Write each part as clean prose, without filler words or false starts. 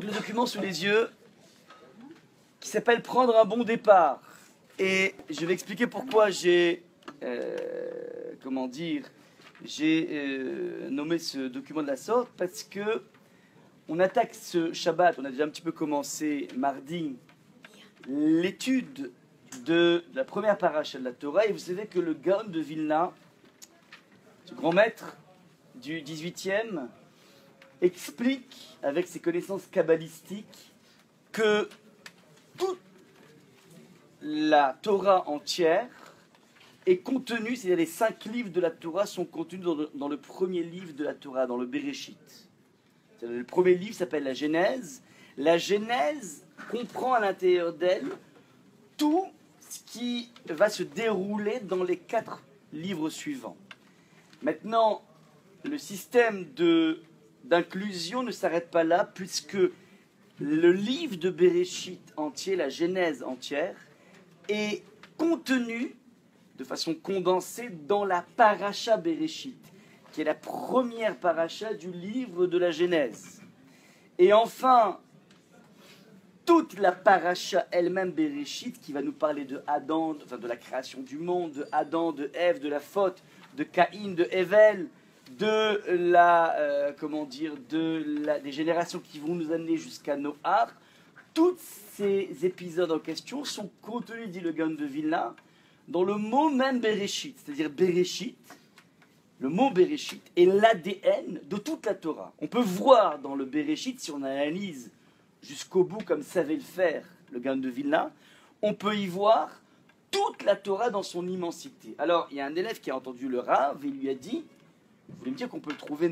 le document sous les yeux qui s'appelle Prendre un bon départ. Et je vais expliquer pourquoi j'ai nommé ce document de la sorte, parce que on attaque ce Shabbat, on a déjà un petit peu commencé mardi, l'étude de la première paracha de la Torah, et vous savez que le Gaon de Vilna, ce grand maître du 18e, explique avec ses connaissances kabbalistiques que toute la Torah entière est contenue, c'est-à-dire les 5 livres de la Torah sont contenus dans le premier livre de la Torah, dans le Bereshit. Le premier livre s'appelle la Genèse. La Genèse comprend à l'intérieur d'elle tout ce qui va se dérouler dans les 4 livres suivants. Maintenant, le système d'inclusion ne s'arrête pas là, puisque le livre de Bereshit entier, la Genèse entière, est contenu de façon condensée dans la paracha Bereshit, qui est la première paracha du livre de la Genèse. Et enfin, toute la paracha elle-même Bereshit, qui va nous parler de Adam, enfin de la création du monde, de Adam, de Ève, de la faute, de Caïn, de Hével, des générations qui vont nous amener jusqu'à Noach. Tous ces épisodes en question sont contenus, dit le Gaon de Vilna, dans le mot même Bereshit, c'est-à-dire Bereshit. Le mot Bereshit est l'ADN de toute la Torah. On peut voir dans le Bereshit, si on analyse jusqu'au bout comme savait le faire le Gaon de Vilna, on peut y voir toute la Torah dans son immensité. Alors, il y a un élève qui a entendu le Rav et lui a dit, vous voulez me dire qu'on peut trouver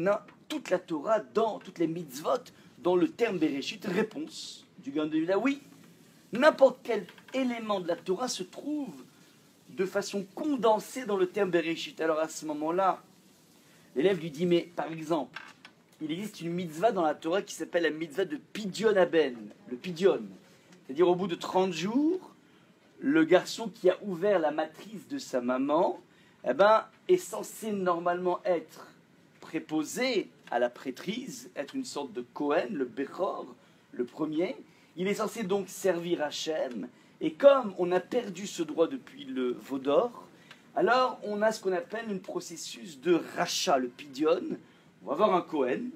toute la Torah dans toutes les mitzvot, dans le terme Bereshit? Réponse du Gaon de Vilna, oui. N'importe quel élément de la Torah se trouve de façon condensée dans le terme Bereshit. Alors à ce moment-là, l'élève lui dit, mais par exemple, il existe une mitzvah dans la Torah qui s'appelle la mitzvah de Pidyon Aben, le Pidyon. C'est-à-dire au bout de 30 jours, le garçon qui a ouvert la matrice de sa maman, est censé normalement être préposé à la prêtrise, être une sorte de Kohen, le Bechor, le premier. Il est censé donc servir Hachem, et comme on a perdu ce droit depuis le Vaudor, alors on a ce qu'on appelle un processus de rachat, le Pidyon. On va avoir un Kohen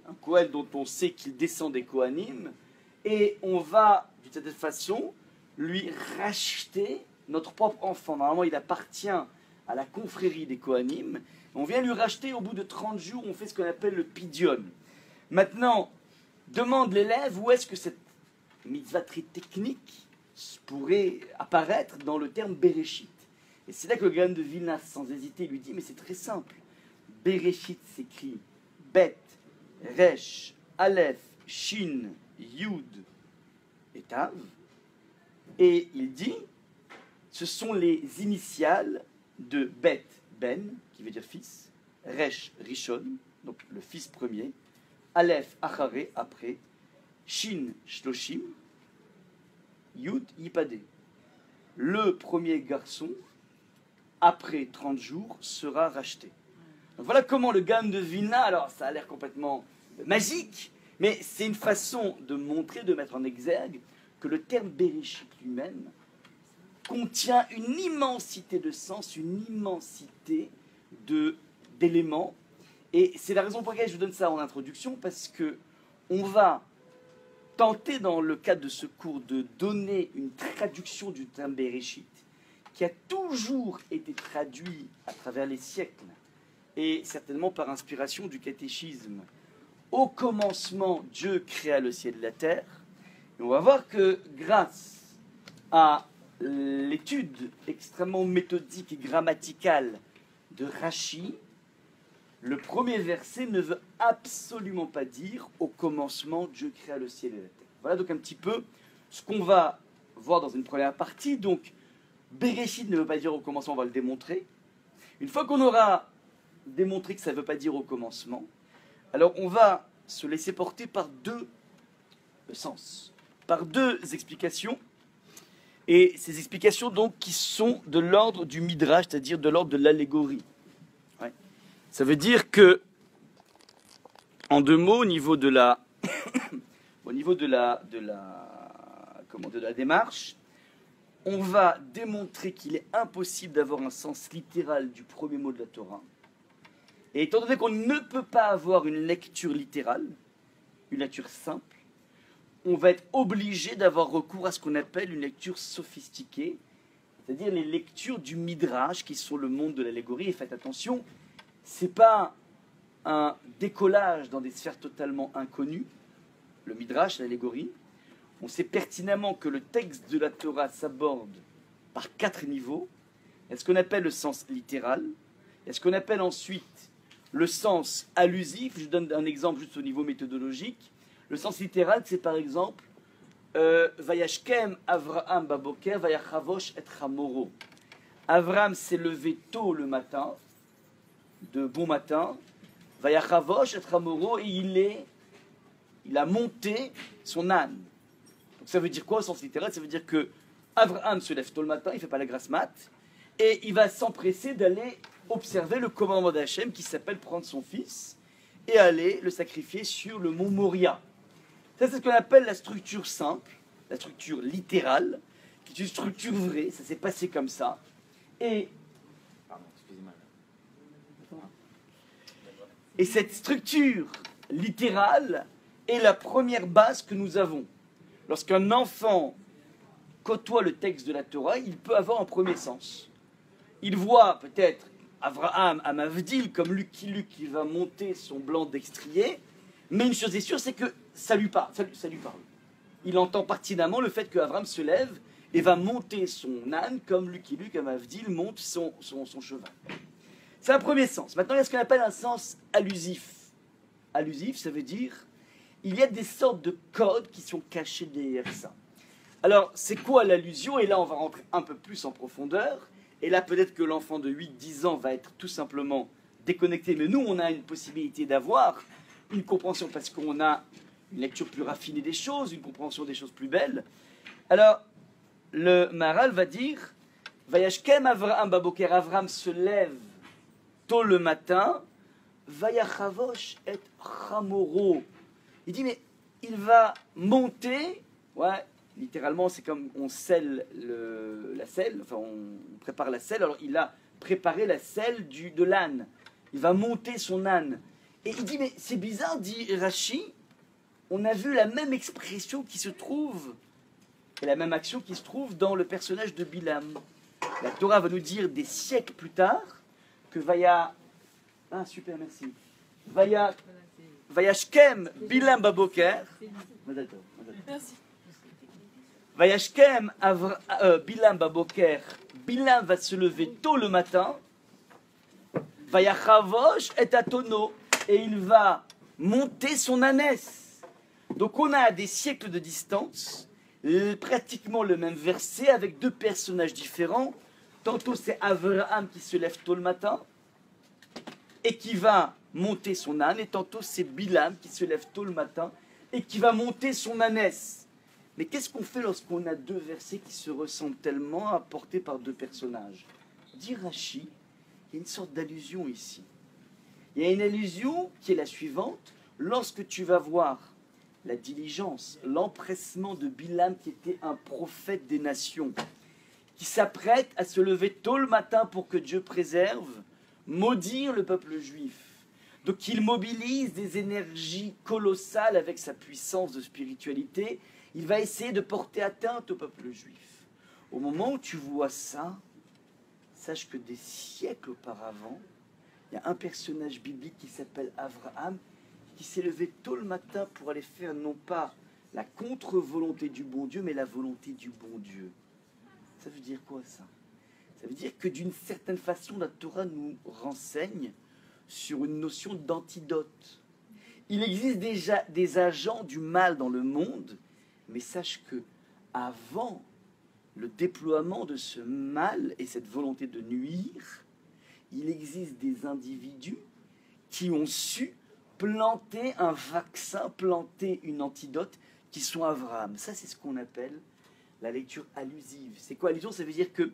dont on sait qu'il descend des Kohanim, et on va, d'une certaine façon, lui racheter notre propre enfant. Normalement, il appartient à la confrérie des Kohanim. On vient lui racheter au bout de 30 jours, on fait ce qu'on appelle le Pidyon. Maintenant, demande l'élève où est-ce que cette mitzvah très technique pourrait apparaître dans le terme Bereshit. Et c'est là que le Gaon de Vilna, sans hésiter, lui dit, mais c'est très simple. Bereshit s'écrit Bet, Resh, Aleph, Shin, Yud et Tav. Et il dit, ce sont les initiales de Bet, Ben, qui veut dire fils, Resh, Rishon, donc le fils premier, Aleph, Achare, après, Shin, Shloshim, Yud, Yipade. Le premier garçon, après 30 jours, sera racheté. Donc voilà comment le Gaon de Vilna, alors ça a l'air complètement magique, mais c'est une façon de montrer, de mettre en exergue que le terme Bereshit lui-même contient une immensité de sens, une immensité d'éléments. Et c'est la raison pour laquelle je vous donne ça en introduction, parce que on va tenter dans le cadre de ce cours de donner une traduction du terme Bereshit qui a toujours été traduit à travers les siècles et certainement par inspiration du catéchisme. Au commencement, Dieu créa le ciel et la terre. Et on va voir que grâce à l'étude extrêmement méthodique et grammaticale de Rashi, le premier verset ne veut absolument pas dire « au commencement, Dieu créa le ciel et la terre ». Voilà donc un petit peu ce qu'on va voir dans une première partie. Donc, Bereshit ne veut pas dire « au commencement », on va le démontrer. Une fois qu'on aura démontré que ça ne veut pas dire « au commencement », alors on va se laisser porter par 2 sens, par 2 explications. Et ces explications donc qui sont de l'ordre du midrash, c'est-à-dire de l'ordre de l'allégorie. Ouais. Ça veut dire que, en 2 mots, au niveau de la au niveau de la démarche, on va démontrer qu'il est impossible d'avoir un sens littéral du premier mot de la Torah. Et étant donné qu'on ne peut pas avoir une lecture littérale, une lecture simple, on va être obligé d'avoir recours à ce qu'on appelle une lecture sophistiquée, c'est-à-dire les lectures du Midrash, qui sont le monde de l'allégorie. Et faites attention, ce n'est pas un décollage dans des sphères totalement inconnues, le Midrash, l'allégorie. On sait pertinemment que le texte de la Torah s'aborde par 4 niveaux. Il y a ce qu'on appelle le sens littéral, il y a ce qu'on appelle ensuite le sens allusif. Je donne un exemple juste au niveau méthodologique. Le sens littéral, c'est par exemple Vayashkem Avraham Baboker Vayachavosh et Chamoro. Avraham s'est levé tôt le matin, de bon matin, Vayachavosh et Chamoro, et il a monté son âne. Donc ça veut dire quoi au sens littéral? Ça veut dire que Avraham se lève tôt le matin, il ne fait pas la grasse mat, et il va s'empresser d'aller observer le commandement d'Hachem qui s'appelle prendre son fils et aller le sacrifier sur le mont Moria. Ça, c'est ce qu'on appelle la structure simple, la structure littérale, qui est une structure vraie, ça s'est passé comme ça. Et cette structure littérale est la première base que nous avons. Lorsqu'un enfant côtoie le texte de la Torah, il peut avoir un premier sens. Il voit peut-être Avraham à Mavdil comme Lucky Luke qui va monter son blanc d'extrier, mais une chose est sûre, c'est que ça lui parle. Il entend pertinemment le fait qu'Avraham se lève et va monter son âne comme Lucky Luke à Mavdil monte son cheval. C'est un premier sens. Maintenant, il y a ce qu'on appelle un sens allusif. Allusif, ça veut dire il y a des sortes de codes qui sont cachés derrière ça. Alors, c'est quoi l'allusion? Et là, on va rentrer un peu plus en profondeur. Et là, peut-être que l'enfant de 8-10 ans va être tout simplement déconnecté. Mais nous, on a une possibilité d'avoir une compréhension parce qu'on a une lecture plus raffinée des choses, une compréhension des choses plus belles. Alors, le Maharal va dire Vayashkem Avraham Baboker, Avraham se lève tôt le matin, Vayachavosh et Chamoro. Il dit, mais il va monter, ouais, littéralement, c'est comme on scelle la selle, enfin, on prépare la selle, alors il a préparé la selle de l'âne. Il va monter son âne. Et il dit, mais c'est bizarre, dit Rashi, on a vu la même expression qui se trouve, et la même action qui se trouve dans le personnage de Bilam. La Torah va nous dire des siècles plus tard que ah super, merci. Vayashkem Bilam Baboker. Vayashkem Bilam Baboker. Bilam va se lever tôt le matin. Vayachavosh et atono. Et il va monter son ânesse. Donc on a à des siècles de distance pratiquement le même verset avec deux personnages différents. Tantôt c'est Avraham qui se lève tôt le matin et qui va monter son âne, et tantôt c'est Bilam qui se lève tôt le matin et qui va monter son ânesse. Mais qu'est-ce qu'on fait lorsqu'on a deux versets qui se ressemblent tellement apportés par deux personnages? Dit Rashi, il y a une sorte d'allusion ici. Il y a une allusion qui est la suivante. Lorsque tu vas voir la diligence, l'empressement de Bilam qui était un prophète des nations, qui s'apprête à se lever tôt le matin pour que Dieu préserve, maudire le peuple juif. Donc il mobilise des énergies colossales avec sa puissance de spiritualité. Il va essayer de porter atteinte au peuple juif. Au moment où tu vois ça, sache que des siècles auparavant, il y a un personnage biblique qui s'appelle Avraham, qui s'est levé tôt le matin pour aller faire non pas la contre-volonté du bon Dieu, mais la volonté du bon Dieu. Ça veut dire quoi ça? Ça veut dire que d'une certaine façon, la Torah nous renseigne sur une notion d'antidote. Il existe déjà des agents du mal dans le monde, mais sache que avant le déploiement de ce mal et cette volonté de nuire, il existe des individus qui ont su planter un vaccin, planter une antidote, qui sont Avraham. Ça, c'est ce qu'on appelle la lecture allusive. C'est quoi allusion? Ça veut dire que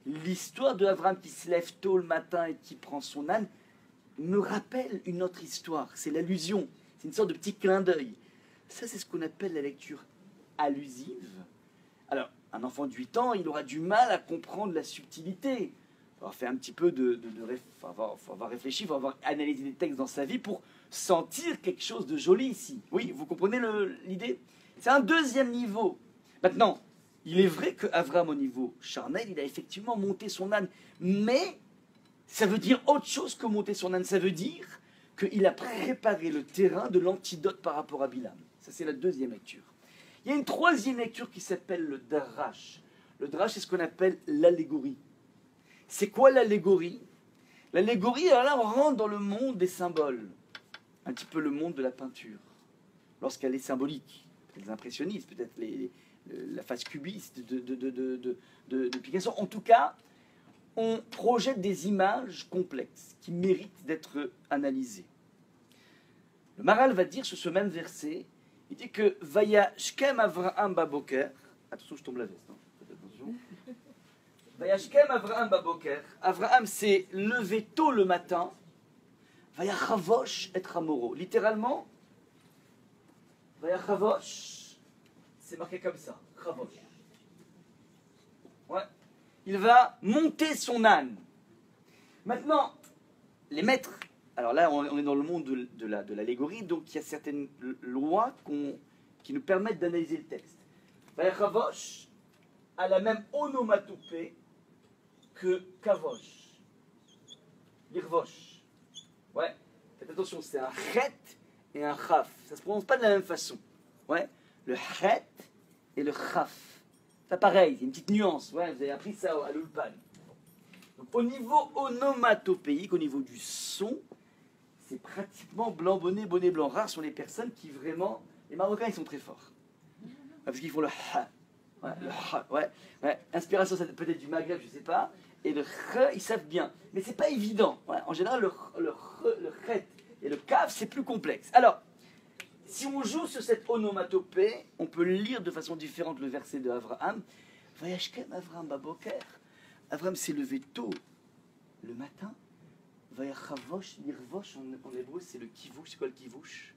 l'histoire de Avraham qui se lève tôt le matin et qui prend son âne me rappelle une autre histoire. C'est l'allusion. C'est une sorte de petit clin d'œil. Ça, c'est ce qu'on appelle la lecture allusive. Alors, un enfant de 8 ans, il aura du mal à comprendre la subtilité. Il va faire un petit peu faut avoir réfléchi, il faut avoir analysé des textes dans sa vie pour sentir quelque chose de joli ici. Oui, vous comprenez l'idée? C'est un deuxième niveau. Maintenant, il est vrai qu'Avram, au niveau charnel, il a effectivement monté son âne. Mais ça veut dire autre chose que monter son âne. Ça veut dire qu'il a préparé le terrain de l'antidote par rapport à Bilam. Ça, c'est la deuxième lecture. Il y a une troisième lecture qui s'appelle le drash. Le drash, c'est ce qu'on appelle l'allégorie. C'est quoi l'allégorie? L'allégorie, alors là, on rentre dans le monde des symboles. Un petit peu le monde de la peinture. Lorsqu'elle est symbolique. Peut-être les impressionnistes, peut-être la phase cubiste de Picasso. En tout cas, on projette des images complexes qui méritent d'être analysées. Le Maral va dire sur ce même verset, il dit que Vaya Shkem Avraham Baboker. Attention, je tombe la veste. Hein. Faites attention. Vaya Shkem Avraham Baboker. Avraham s'est levé tôt le matin. Vaya Chavosh et Hamoro. Littéralement, Vaya Chavosh, c'est marqué comme ça. Chavosh. Ouais. Il va monter son âne. Maintenant, les maîtres. Alors là, on est dans le monde de l'allégorie, donc il y a certaines lois qui nous permettent d'analyser le texte. Vayachavosh a la même onomatopée que kavosh. L'irvosh. Ouais, faites attention, c'est un chet et un chaf. Ça ne se prononce pas de la même façon. Ouais, le chet et le chaf. C'est pareil, il y a une petite nuance. Ouais, vous avez appris ça à l'ulpan. Donc au niveau onomatopéique, au niveau du son, c'est pratiquement blanc bonnet, bonnet blanc. Rares sont les personnes qui vraiment... Les Marocains, ils sont très forts. Parce qu'ils font le ha. Ouais, le ha, ouais. Inspiration, ça peut-être du Maghreb, je ne sais pas. Et le kh, ils savent bien. Mais c'est pas évident. Ouais. En général, le chet et le kaf, c'est plus complexe. Alors, si on joue sur cette onomatopée, on peut lire de façon différente le verset de Avraham. Vayashkem Avraham Baboker. Avraham s'est levé tôt le matin. Vayachavosh, l'irvosh en hébreu, c'est le kivouch. C'est quoi le kivouch?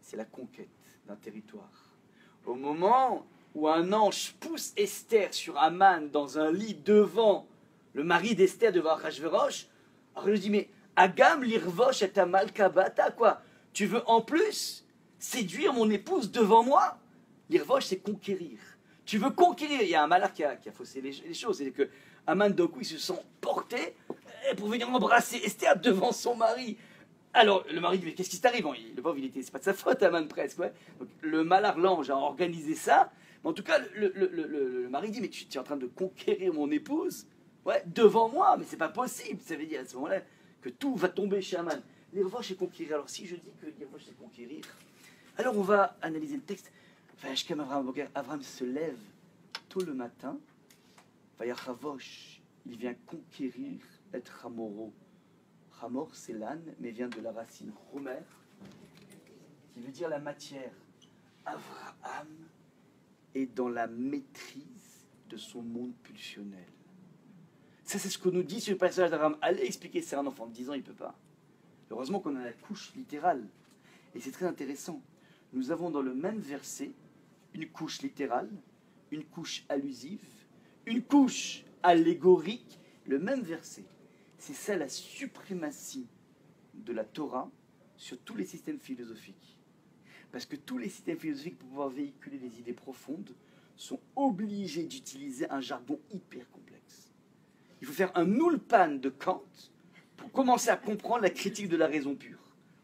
C'est la conquête d'un territoire. Au moment où un ange pousse Esther sur Aman dans un lit devant le mari d'Esther, devant Achashverosh, alors il dit, mais Agam l'irvosh et amal kabata, quoi? Tu veux en plus séduire mon épouse devant moi? L'irvosh, c'est conquérir. Tu veux conquérir. Il y a un malheur qui a faussé les choses. C'est que Aman, d'un coup, il se sent porté pour venir embrasser Esther devant son mari. Alors, le mari dit, mais qu'est-ce qui t'arrive? Le pauvre, c'est pas de sa faute, Aman, presque. Ouais. Donc, le malheur, l'ange, a organisé ça. Mais en tout cas, le mari dit, mais tu es en train de conquérir mon épouse, ouais, devant moi. Mais c'est pas possible. Ça veut dire à ce moment-là que tout va tomber chez Aman. L'irvosh, c'est conquérir. Alors, si je dis que l'irvosh, c'est conquérir, alors on va analyser le texte. Avraham se lève tôt le matin. Vayachavosh, il vient conquérir et Hamoro. Hamor, c'est l'âne, mais vient de la racine Homer, qui veut dire la matière. Avraham est dans la maîtrise de son monde pulsionnel. Ça, c'est ce que nous dit sur le personnage d'Avraham. Allez expliquer, c'est un enfant de 10 ans, il ne peut pas. Heureusement qu'on a la couche littérale. Et c'est très intéressant. Nous avons dans le même verset une couche littérale, une couche allusive, une couche allégorique, le même verset. C'est ça la suprématie de la Torah sur tous les systèmes philosophiques. Parce que tous les systèmes philosophiques, pour pouvoir véhiculer des idées profondes, sont obligés d'utiliser un jargon hyper complexe. Il faut faire un ulpan de Kant pour commencer à comprendre la critique de la raison pure.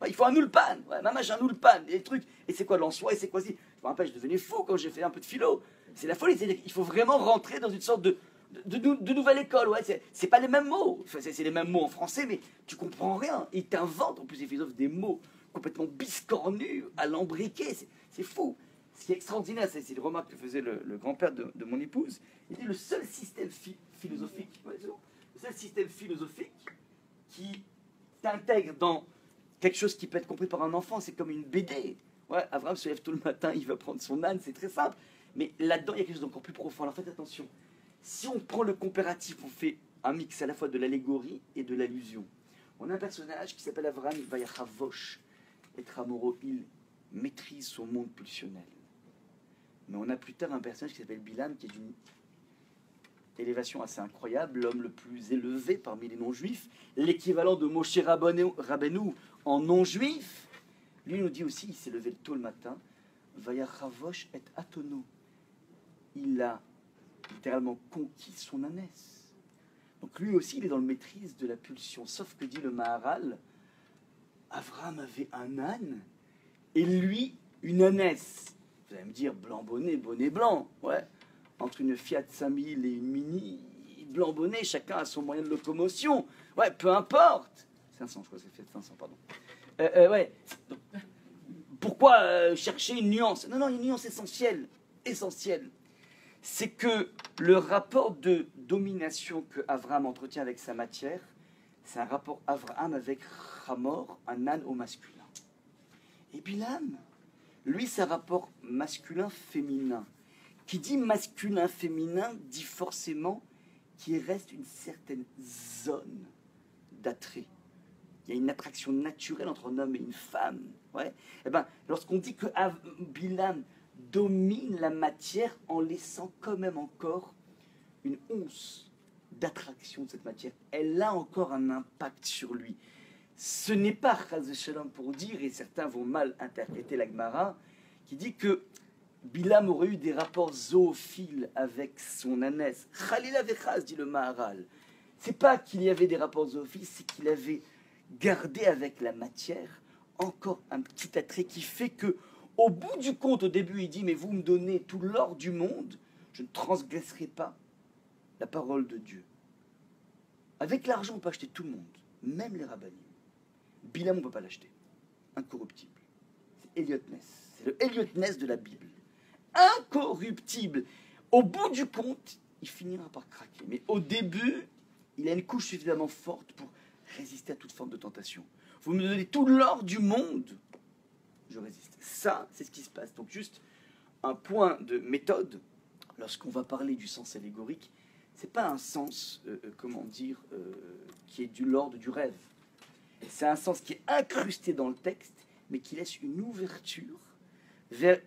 Il faut un ulpan, maman j'ai un ulpan, des trucs. Et c'est quoi l'en soi, et c'est quoi si? Je me rappelle, je devenais fou quand j'ai fait un peu de philo. C'est la folie, c'est-à-dire qu'il faut vraiment rentrer dans une sorte de nouvelle école. Ouais. C'est pas les mêmes mots. Enfin, c'est les mêmes mots en français, mais tu comprends rien. Ils t'inventent en plus les philosophes des mots complètement biscornus, alambriqués. C'est fou. Ce qui est extraordinaire, c'est les remarques que faisait le grand-père de mon épouse. Il dit le seul système philosophique, le seul système philosophique qui t'intègre dans quelque chose qui peut être compris par un enfant, c'est comme une BD. Ouais, Avraham se lève tout le matin, il va prendre son âne, c'est très simple. Mais là-dedans, il y a quelque chose d'encore plus profond. Alors faites attention. Si on prend le comparatif, on fait un mix à la fois de l'allégorie et de l'allusion. On a un personnage qui s'appelle Avraham, il va y Chavosh, et Hamoro, il maîtrise son monde pulsionnel. Mais on a plus tard un personnage qui s'appelle Bilam, qui est d'une élévation assez incroyable, l'homme le plus élevé parmi les non-juifs, l'équivalent de Moshe Rabbeinu en non-juif. Lui nous dit aussi, il s'est levé tôt le matin, Vayachavosh et Atono. Il a littéralement conquis son ânesse. Donc lui aussi, il est dans le maîtrise de la pulsion. Sauf que dit le Maharal, Avraham avait un âne et lui, une ânesse. Vous allez me dire, blanc bonnet, bonnet blanc. Ouais. Entre une Fiat 5000 et une Mini, blanc bonnet, chacun a son moyen de locomotion. Ouais, peu importe. 500, je crois, c'est Fiat 500, pardon. Ouais. Donc, pourquoi chercher une nuance? Non, une nuance essentielle. Essentielle. C'est que le rapport de domination que Avraham entretient avec sa matière, c'est un rapport Avraham avec Hamor, un âne au masculin. Et Bilam, lui, c'est un rapport masculin-féminin. Qui dit masculin-féminin dit forcément qu'il reste une certaine zone d'attrait. Il y a une attraction naturelle entre un homme et une femme. Ouais. Eh ben, lorsqu'on dit que Bilam domine la matière en laissant quand même encore une once d'attraction de cette matière, elle a encore un impact sur lui. Ce n'est pas Chaz Shalom pour dire, et certains vont mal interpréter la Gemara, qui dit que Bilam aurait eu des rapports zoophiles avec son ânesse. Khalila vechaz, dit le Maharal. C'est pas qu'il y avait des rapports zoophiles, c'est qu'il avait gardé avec la matière encore un petit attrait qui fait que, au bout du compte, au début, il dit, mais vous me donnez tout l'or du monde, je ne transgresserai pas la parole de Dieu. Avec l'argent, on peut acheter tout le monde, même les rabbinim. Bilam, on ne peut pas l'acheter. Incorruptible. C'est Elliot Ness. C'est le Elliot Ness de la Bible. Incorruptible. Au bout du compte, il finira par craquer. Mais au début, il a une couche suffisamment forte pour résister à toute forme de tentation. Vous me donnez tout l'or du monde, je résiste. Ça, c'est ce qui se passe. Donc juste un point de méthode, lorsqu'on va parler du sens allégorique, c'est pas un sens, qui est de l'ordre du rêve. C'est un sens qui est incrusté dans le texte, mais qui laisse une ouverture vers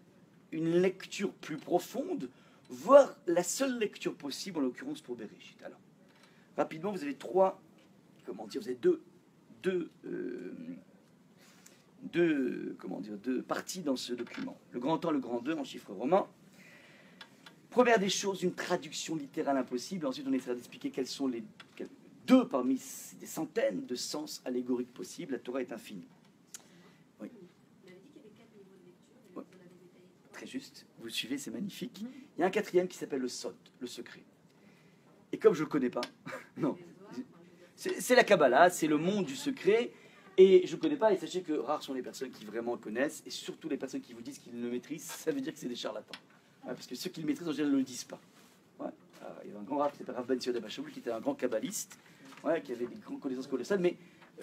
une lecture plus profonde, voire la seule lecture possible, en l'occurrence pour Bereshit. Alors, rapidement, vous avez vous avez deux parties dans ce document. Le grand 1, le grand 2 en chiffres romains. Première des choses, une traduction littérale impossible. Ensuite, on essaiera d'expliquer quels sont les deux parmi des centaines de sens allégoriques possibles. La Torah est infinie. Oui. Vous avez dit qu'il y avait 4 niveaux de lecture. Ouais. Très juste. Vous le suivez, c'est magnifique. Il y a un quatrième qui s'appelle le Sod, le secret. Et comme je ne le connais pas, non. C'est la Kabbalah, c'est le monde du secret. Et je ne connais pas, et sachez que rares sont les personnes qui vraiment connaissent, et surtout les personnes qui vous disent qu'ils le maîtrisent, ça veut dire que c'est des charlatans. Ouais, parce que ceux qui le maîtrisent, en général, ne le disent pas. Ouais. Alors, il y avait un grand rabbin qui s'appelait Rav Ben Sion Abashaoul, qui était un grand kabbaliste, qui avait des grandes connaissances colossales, mais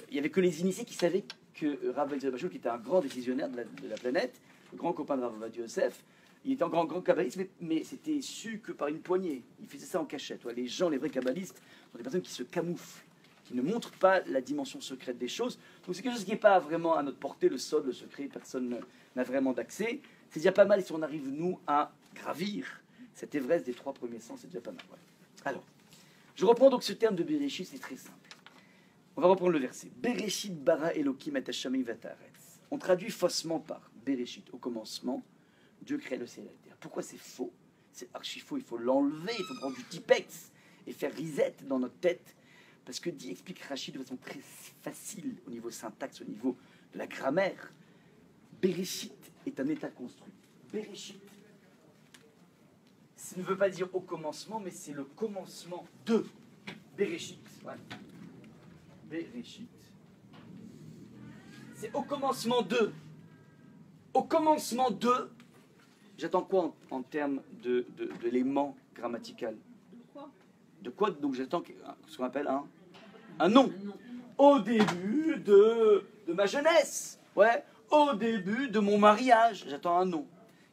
il n'y avait que les initiés qui savaient que Rav Ben Sion Abashaoul, qui était un grand décisionnaire de la planète, le grand copain de Rav Ovadia Yosef, il était un grand kabbaliste, mais c'était su que par une poignée. Il faisait ça en cachette. Ouais. Les gens, les vrais kabbalistes, sont des personnes qui se camouflent, qui ne montrent pas la dimension secrète des choses. Donc c'est quelque chose qui n'est pas vraiment à notre portée, le Sod, le secret, personne n'a vraiment d'accès. C'est déjà pas mal si on arrive, nous, à gravir cet Everest des 3 premiers sens, c'est déjà pas mal. Ouais. Alors, je reprends donc ce terme de Bereshit, c'est très simple. On va reprendre le verset. Bereshit bara Elokim et Hashamayim v'Haaretz. On traduit faussement par Bereshit, au commencement, Dieu crée le ciel et la terre. Pourquoi c'est faux? C'est archi faux, il faut l'enlever, il faut prendre du Tipex et faire reset dans notre tête. Parce que dit, explique Rachid de façon très facile au niveau syntaxe, au niveau de la grammaire. Bereshit est un état construit. Bereshit, ça ne veut pas dire au commencement, mais c'est le commencement de Bereshit. Ouais. Bereshit. C'est au commencement de. Au commencement de. J'attends quoi en termes d'éléments grammatical? De quoi? Donc j'attends ce qu'on appelle un nom. Au début de ma jeunesse. Ouais. Au début de mon mariage. J'attends un nom.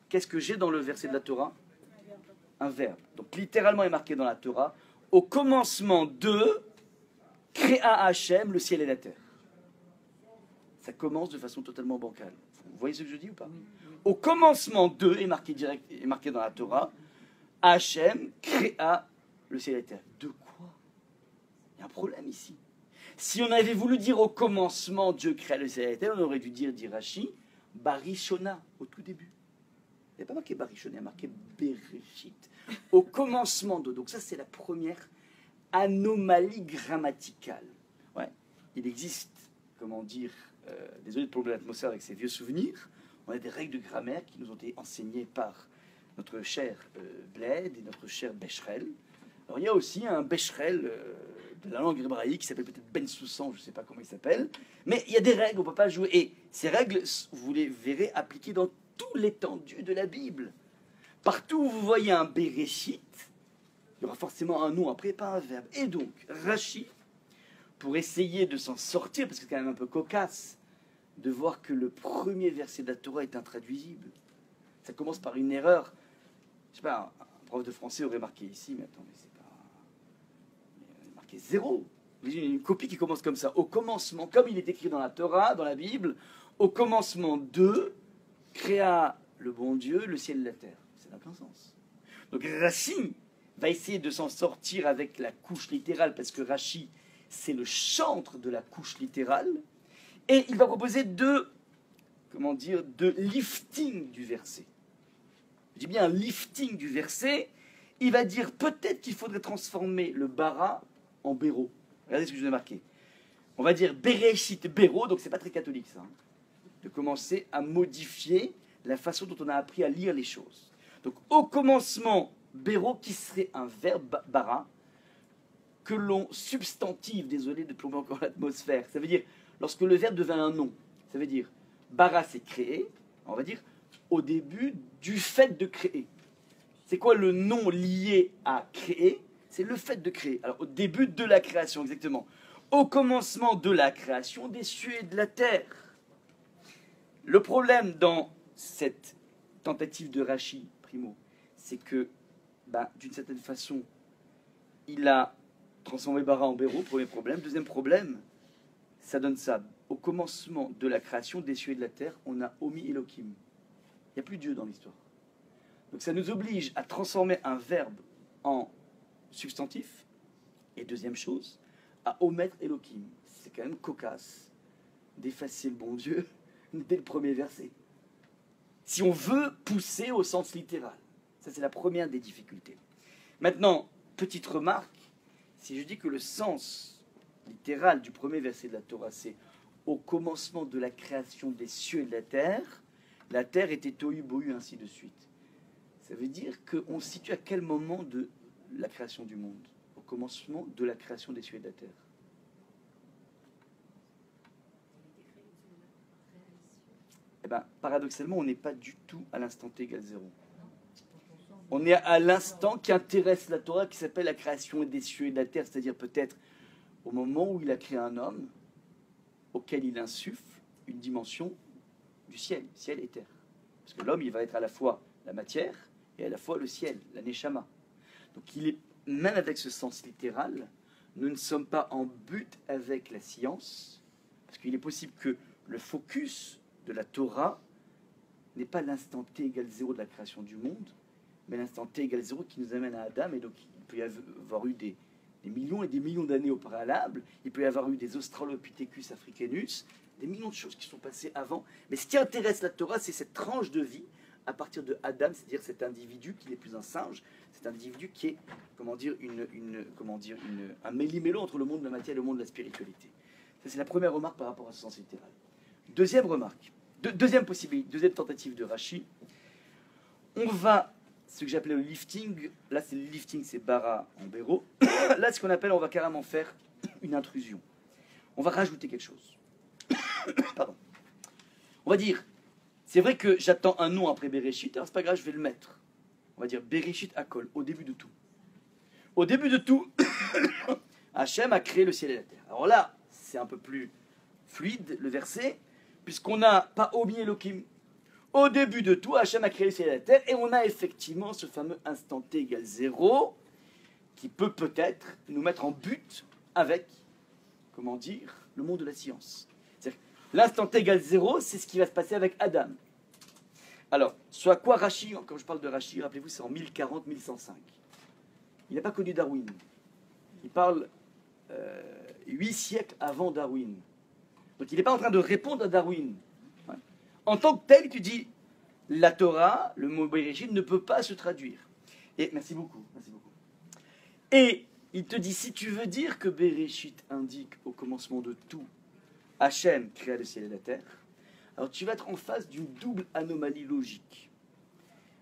Qu'est-ce que j'ai dans le verset de la Torah? Un verbe. Donc littéralement il est marqué dans la Torah. Au commencement de Créa Hachem, le ciel et la terre. Ça commence de façon totalement bancale. Vous voyez ce que je dis ou pas? Au commencement de, est marqué dans la Torah, Hachem créa le ciel et la terre. De quoi? Il y a un problème ici. Si on avait voulu dire au commencement Dieu créa le ciel et la terre, on aurait dû dire, dit Rashi, Barishona, au tout début. Il n'y a pas marqué Barishona, il y a marqué Bereshit. Au commencement de. Donc ça, c'est la première anomalie grammaticale. Ouais. Il existe, comment dire, désolé de plonger l'atmosphère avec ces vieux souvenirs, on a des règles de grammaire qui nous ont été enseignées par notre cher Bled et notre cher Becherel. Alors il y a aussi un Becherel de la langue hébraïque qui s'appelle peut-être Ben Soussan, je ne sais pas comment il s'appelle, mais il y a des règles, on ne peut pas jouer. Et ces règles, vous les verrez appliquées dans tout l'étendue de la Bible. Partout où vous voyez un Bereshit, il y aura forcément un nom après, pas un verbe. Et donc, Rashi, pour essayer de s'en sortir, parce que c'est quand même un peu cocasse, de voir que le premier verset de la Torah est intraduisible. Ça commence par une erreur. Je sais pas, un prof de français aurait marqué ici, mais attends, mais c'est pas... Il a marqué 0. Il y a une copie qui commence comme ça. Au commencement, comme il est écrit dans la Torah, dans la Bible, au commencement de créa le bon Dieu, le ciel et la terre. Ça n'a aucun sens. Donc Rashi va essayer de s'en sortir avec la couche littérale, parce que Rashi, c'est le chantre de la couche littérale, et il va proposer deux lifting du verset. Je dis bien un lifting du verset. Il va dire peut-être qu'il faudrait transformer le bara en béro. Regardez ce que je vous ai marqué. On va dire Bereshit béro, donc c'est pas très catholique ça, hein, de commencer à modifier la façon dont on a appris à lire les choses. Donc au commencement, béro, qui serait un verbe bara, que l'on substantive, désolé de plomber encore l'atmosphère, ça veut dire, lorsque le verbe devient un nom, ça veut dire, bara c'est créer, on va dire, au début du fait de créer. C'est quoi le nom lié à créer? C'est le fait de créer. Alors au début de la création, exactement. Au commencement de la création des cieux et de la terre. Le problème dans cette tentative de Rashi, primo, c'est que, d'une certaine façon, il a transformé bara en béro, premier problème. Deuxième problème, ça donne ça. Au commencement de la création des cieux et de la terre, on a omis Elohim. Il n'y a plus Dieu dans l'histoire. Donc ça nous oblige à transformer un verbe en substantif. Et deuxième chose, à omettre Elohim. C'est quand même cocasse d'effacer le bon Dieu dès le premier verset. Si on veut pousser au sens littéral. Ça, c'est la première des difficultés. Maintenant, petite remarque, si je dis que le sens littéral du premier verset de la Torah, c'est au commencement de la création des cieux et de la terre était tohu bohu, ainsi de suite. Ça veut dire qu'on se situe à quel moment de la création du monde? Au commencement de la création des cieux et de la terre. Eh bien, paradoxalement, on n'est pas du tout à l'instant t égale 0. On est à l'instant qui intéresse la Torah, qui s'appelle la création des cieux et de la terre, c'est-à-dire peut-être au moment où il a créé un homme, auquel il insuffle une dimension du ciel et terre. Parce que l'homme, il va être à la fois la matière et à la fois le ciel, la neshama. Donc il est, même avec ce sens littéral, nous ne sommes pas en but avec la science, parce qu'il est possible que le focus de la Torah n'est pas l'instant t égale 0 de la création du monde, mais l'instant t égale 0 qui nous amène à Adam, et donc il peut y avoir eu des millions et des millions d'années au préalable, il peut y avoir eu des Australopithecus africanus, des millions de choses qui sont passées avant, mais ce qui intéresse la Torah, c'est cette tranche de vie à partir de Adam, c'est-à-dire cet individu qui n'est plus un singe, cet individu qui est, un méli-mélo entre le monde de la matière et le monde de la spiritualité. Ça, c'est la première remarque par rapport à ce sens littéral. Deuxième remarque, deuxième possibilité, deuxième tentative de Rashi, on va, ce que j'appelais le lifting, là c'est le lifting, c'est bara en béro, là ce qu'on appelle, on va carrément faire une intrusion. On va rajouter quelque chose. Pardon. On va dire, c'est vrai que j'attends un nom après Bereshit, alors c'est pas grave, je vais le mettre. On va dire Bereshit Hakol, au début de tout. Au début de tout, Hachem a créé le ciel et la terre. Alors là, c'est un peu plus fluide le verset, puisqu'on n'a pas omis Elohim. Au début de tout, Hachem a créé le ciel et la terre, et on a effectivement ce fameux instant t égale 0, qui peut peut-être nous mettre en but avec, le monde de la science. C'est-à-dire, L'instant t égale 0, c'est ce qui va se passer avec Adam. Alors, ce à quoi Rashi, quand je parle de Rashi, rappelez-vous, c'est en 1040-1105. Il n'a pas connu Darwin. Il parle 8 siècles avant Darwin. Donc il n'est pas en train de répondre à Darwin. Ouais. En tant que tel, tu dis, la Torah, le mot Bereshit, ne peut pas se traduire. Et merci beaucoup, merci beaucoup. Et il te dit, si tu veux dire que Bereshit indique au commencement de tout, Hachem créa le ciel et la terre, alors tu vas être en face d'une double anomalie logique.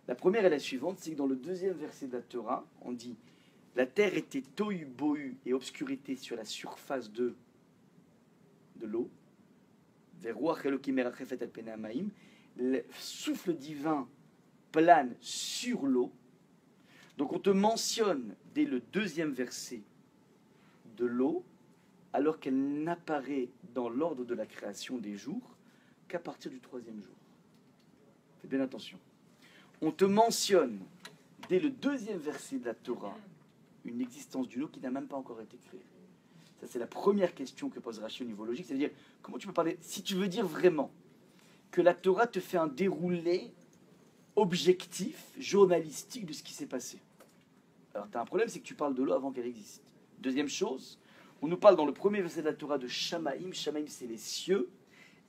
La première est la suivante, c'est que dans le deuxième verset de la Torah, on dit la terre était tohu bohu et obscurité sur la surface de l'eau. Le souffle divin plane sur l'eau. Donc on te mentionne dès le deuxième verset de l'eau, alors qu'elle n'apparaît dans l'ordre de la création des jours qu'à partir du troisième jour. Faites bien attention. On te mentionne dès le deuxième verset de la Torah une existence d'une eau qui n'a même pas encore été créée. Ça, c'est la première question que pose Rashi au niveau logique. C'est-à-dire, comment tu peux parler, si tu veux dire vraiment que la Torah te fait un déroulé objectif, journalistique de ce qui s'est passé. Alors, tu as un problème, c'est que tu parles de l'eau avant qu'elle existe. Deuxième chose, on nous parle dans le premier verset de la Torah de Shamaïm. Shamaïm, c'est les cieux.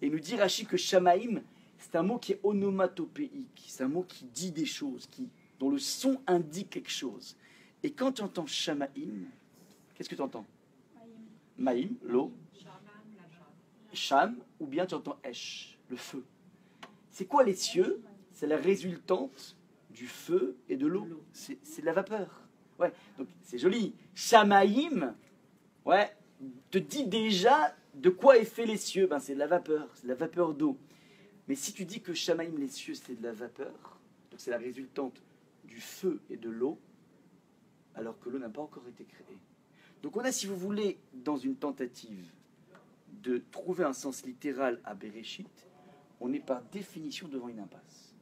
Et nous dit Rashi que Shamaïm, c'est un mot qui est onomatopéique. C'est un mot qui dit des choses, dont le son indique quelque chose. Et quand tu entends Shamaïm, qu'est-ce que tu entends? Maïm, l'eau. Sham, ou bien tu entends Esh, le feu. C'est quoi les cieux? C'est la résultante du feu et de l'eau. C'est de la vapeur. Ouais, donc c'est joli. Shamaïm, ouais, te dit déjà de quoi est fait les cieux. Ben, c'est de la vapeur d'eau. Mais si tu dis que Shamaïm, les cieux, c'est de la vapeur, donc c'est la résultante du feu et de l'eau, alors que l'eau n'a pas encore été créée. Donc on a, si vous voulez, dans une tentative de trouver un sens littéral à Bereshit, on est par définition devant une impasse.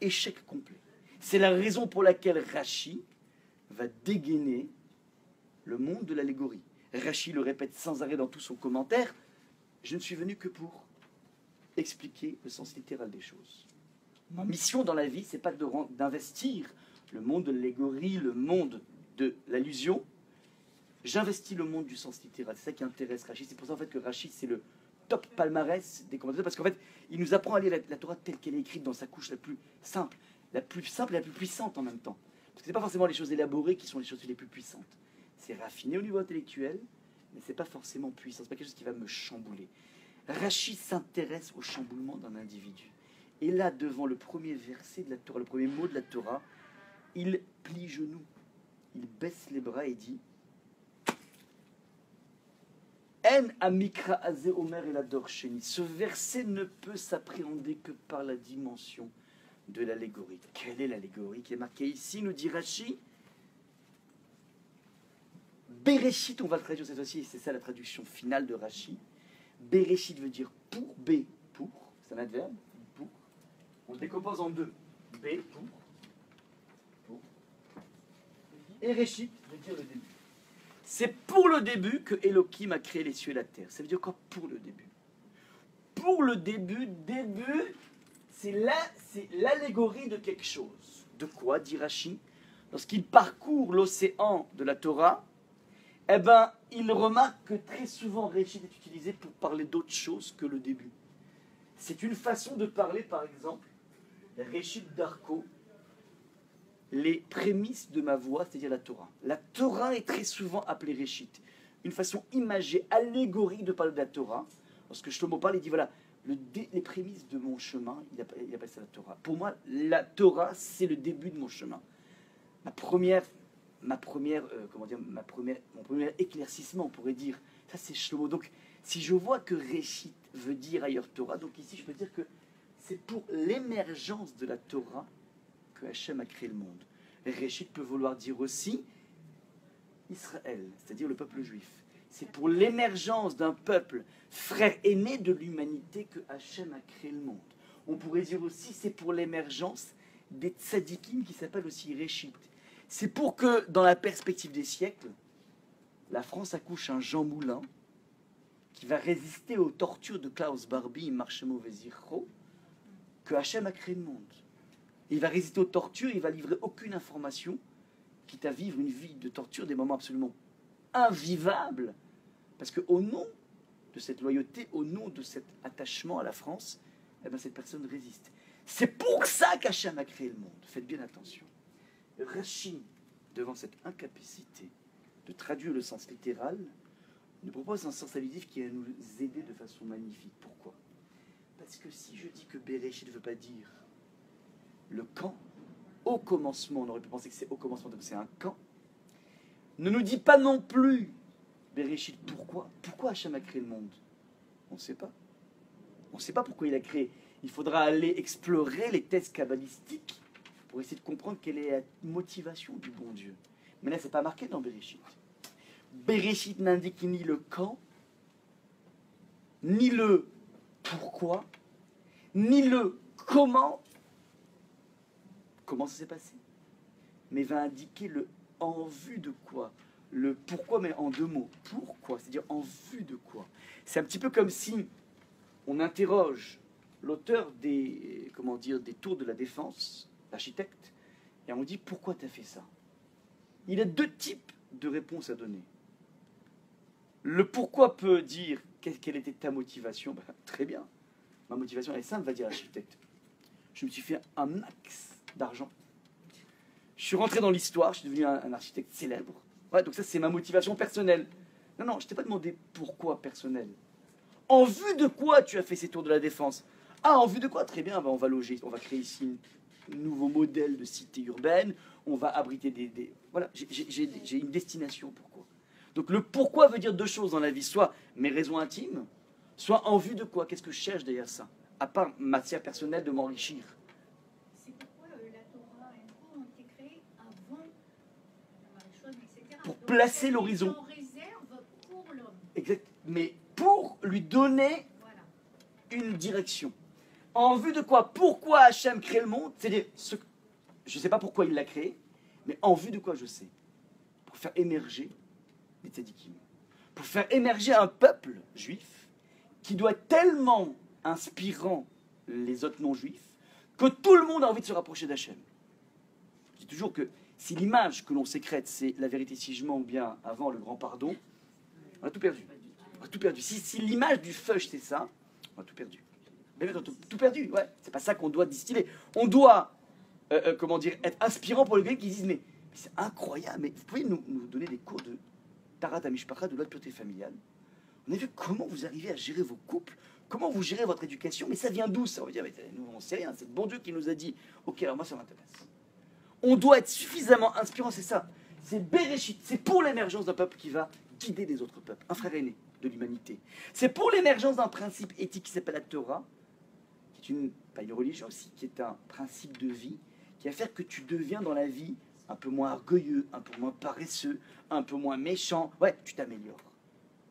Échec complet. C'est la raison pour laquelle Rashi va dégainer le monde de l'allégorie. Rashi le répète sans arrêt dans tout son commentaire, je ne suis venu que pour expliquer le sens littéral des choses. Ma mission dans la vie, c'est pas d'investir le monde de l'allégorie, le monde de l'allusion. J'investis le monde du sens littéral. C'est ça qui intéresse Rashi. C'est pour ça en fait que Rashi, c'est le top palmarès des commentateurs, parce qu'en fait, il nous apprend à lire la Torah telle qu'elle est écrite dans sa couche la plus simple et la plus puissante en même temps. Parce que ce n'est pas forcément les choses élaborées qui sont les choses les plus puissantes. C'est raffiné au niveau intellectuel, mais ce n'est pas forcément puissant. Ce n'est pas quelque chose qui va me chambouler. Rashi s'intéresse au chamboulement d'un individu. Et là, devant le premier verset de la Torah, le premier mot de la Torah, il plie genoux, il baisse les bras et dit En amikra azé omer el ador sheni. Ce verset ne peut s'appréhender que par la dimension de l'allégorie. Quelle est l'allégorie qui est marquée ici, nous dit Rashi? Bereshit, on va le traduire cette fois-ci, c'est ça la traduction finale de Rashi. Bereshit veut dire pour, B, pour, c'est un adverbe, pour. On le décompose en deux. B, pour. Et Réchit veut dire le début. C'est pour le début que Elohim a créé les cieux et la terre. Ça veut dire quoi pour le début? Pour le début, c'est l'allégorie de quelque chose. De quoi, dit Rashi? Lorsqu'il parcourt l'océan de la Torah, eh ben, il remarque que très souvent Réchit est utilisé pour parler d'autre chose que le début. C'est une façon de parler, par exemple, Réchit d'Arco, les prémices de ma voix, c'est-à-dire la Torah. La Torah est très souvent appelée Réchit. Une façon imagée, allégorique de parler de la Torah. Lorsque Shlomo parle, il dit voilà, les prémices de mon chemin, il appelle ça la Torah. Pour moi, la Torah, c'est le début de mon chemin. Mon premier éclaircissement, on pourrait dire, ça c'est Shlomo. Donc, si je vois que Réchit veut dire ailleurs Torah, donc ici je peux dire que c'est pour l'émergence de la Torah que Hachem a créé le monde. Réchit peut vouloir dire aussi Israël, c'est-à-dire le peuple juif. C'est pour l'émergence d'un peuple, frère aîné de l'humanité, que Hachem a créé le monde. On pourrait dire aussi c'est pour l'émergence des tzadikim qui s'appellent aussi Réchit. C'est pour que, dans la perspective des siècles, la France accouche un Jean Moulin qui va résister aux tortures de Klaus Barbie, Marshemo Vezircho, que Hachem a créé le monde. Il va résister aux tortures, il va livrer aucune information, quitte à vivre une vie de torture, des moments absolument invivables, parce qu'au nom de cette loyauté, au nom de cet attachement à la France, eh bien, cette personne résiste. C'est pour ça qu'Hachem a créé le monde. Faites bien attention. Rashi, devant cette incapacité de traduire le sens littéral, nous propose un sens allusif qui va nous aider de façon magnifique. Pourquoi? Parce que si je dis que Bereshit ne veut pas dire le quand, au commencement, on aurait pu penser que c'est au commencement, donc c'est un quand, ne nous dit pas non plus Bereshit pourquoi. Pourquoi Hachem a créé le monde? On ne sait pas. On ne sait pas pourquoi il a créé. Il faudra aller explorer les thèses kabbalistiques pour essayer de comprendre quelle est la motivation du bon Dieu. Mais là, ce n'est pas marqué dans Bereshit. Bereshit n'indique ni le quand, ni le pourquoi, ni le comment ça s'est passé, mais va indiquer le en vue de quoi. Le pourquoi, mais en deux mots. Pourquoi, c'est-à-dire en vue de quoi. C'est un petit peu comme si on interroge l'auteur des Tours de la Défense, l'architecte, et on dit pourquoi tu as fait ça. Il a deux types de réponses à donner. Le pourquoi peut dire quelle était ta motivation. Ben, très bien. Ma motivation elle est simple, va dire l'architecte. Je me suis fait un max d'argent. Je suis rentré dans l'histoire, je suis devenu un architecte célèbre. Ouais, donc ça, c'est ma motivation personnelle. Non, je t'ai pas demandé pourquoi personnel. En vue de quoi tu as fait ces tours de la Défense? Ah, en vue de quoi? Très bien, ben on va loger, on va créer ici un nouveau modèle de cité urbaine, on va abriter des... Voilà, j'ai une destination, pourquoi. Donc le pourquoi veut dire deux choses dans la vie, soit mes raisons intimes, soit en vue de quoi. Qu'est-ce que je cherche derrière ça? À part matière personnelle de m'enrichir. C'est pourquoi la Torah et le ont été créés avant la Marichon, etc. Pour placer l'horizon. En réserve pour l'homme. Exact. Mais pour lui donner une direction. En vue de quoi? Pourquoi Hachem crée le monde? C'est-à-dire, je ne sais pas pourquoi il l'a créé, mais en vue de quoi je sais. Pour faire émerger les tzadikim. Pour faire émerger un peuple juif qui doit être tellement inspirant les autres non-juifs que tout le monde a envie de se rapprocher d'Hachem. Je dis toujours que si l'image que l'on sécrète, c'est la vérité si je mens ou bien avant le grand pardon, on a tout perdu. On a tout perdu. Si l'image du feuch, c'est ça, on a tout perdu. Mais tout perdu, ouais. C'est pas ça qu'on doit distiller. On doit, être inspirant pour les gars qui disent mais c'est incroyable, mais vous pouvez nous donner des cours de Tarat Amishpacha, de la pureté familiale. On a vu comment vous arrivez à gérer vos couples, comment vous gérez votre éducation, mais ça vient d'où ça? On va dire, mais nous on sait rien, c'est le bon Dieu qui nous a dit, ok, alors moi ça m'intéresse. On doit être suffisamment inspirant, c'est ça. C'est Bereshit, c'est pour l'émergence d'un peuple qui va guider les autres peuples, un frère aîné de l'humanité. C'est pour l'émergence d'un principe éthique qui s'appelle la Torah, qui est pas une religion aussi, qui est un principe de vie, qui va faire que tu deviens dans la vie un peu moins orgueilleux, un peu moins paresseux, un peu moins méchant. Ouais, tu t'améliores.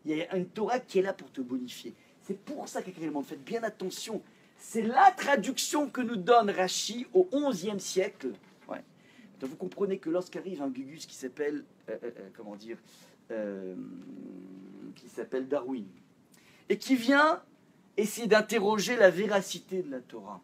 Il y a une Torah qui est là pour te bonifier. C'est pour ça qu'écrit le monde. Faites bien attention. C'est la traduction que nous donne Rashi au XIe siècle. Ouais. Donc vous comprenez que lorsqu'arrive un Gugus qui s'appelle, qui s'appelle Darwin, et qui vient essayer d'interroger la véracité de la Torah,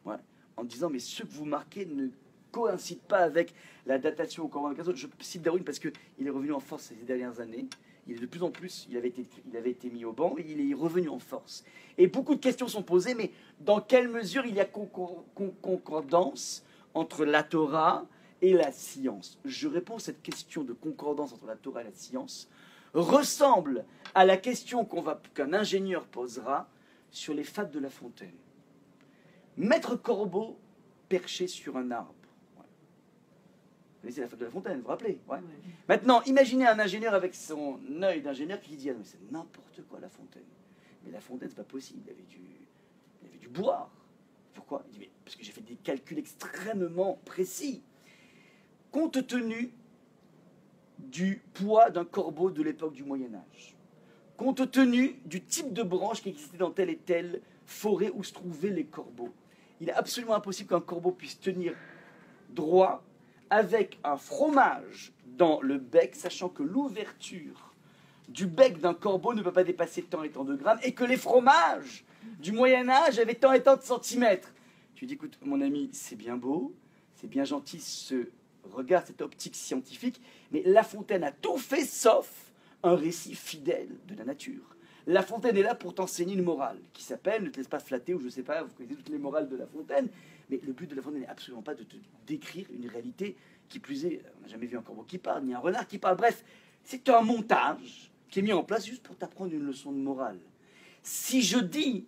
ouais, en disant mais ce que vous marquez ne coïncide pas avec la datation au Coran. Je cite Darwin parce qu'il est revenu en force ces dernières années. Il est de plus en plus, il avait été mis au banc et il est revenu en force. Et beaucoup de questions sont posées, mais dans quelle mesure il y a concordance entre la Torah et la science? Je réponds à cette question de concordance entre la Torah et la science ressemble à la question qu'un ingénieur posera sur les fables de La Fontaine. Maître Corbeau perché sur un arbre. C'est la fable de La Fontaine, vous vous rappelez? Ouais. Maintenant, imaginez un ingénieur avec son œil d'ingénieur qui dit ah, mais c'est n'importe quoi La Fontaine. Mais La Fontaine, c'est pas possible, il avait dû boire. Pourquoi? Il dit mais parce que j'ai fait des calculs extrêmement précis. Compte tenu du poids d'un corbeau de l'époque du Moyen-Âge, compte tenu du type de branche qui existait dans telle et telle forêt où se trouvaient les corbeaux, il est absolument impossible qu'un corbeau puisse tenir droit avec un fromage dans le bec, sachant que l'ouverture du bec d'un corbeau ne peut pas dépasser tant et tant de grammes, et que les fromages du Moyen-Âge avaient tant et tant de centimètres. Tu dis, écoute, mon ami, c'est bien beau, c'est bien gentil ce regard, cette optique scientifique, mais La Fontaine a tout fait sauf un récit fidèle de la nature. La Fontaine est là pour t'enseigner une morale qui s'appelle, ne te laisse pas flatter, ou je ne sais pas, vous connaissez toutes les morales de La Fontaine, mais le but de La Fontaine n'est absolument pas de te décrire une réalité qui plus est, on n'a jamais vu un corbeau qui parle, ni un renard qui parle, bref, c'est un montage qui est mis en place juste pour t'apprendre une leçon de morale. Si je dis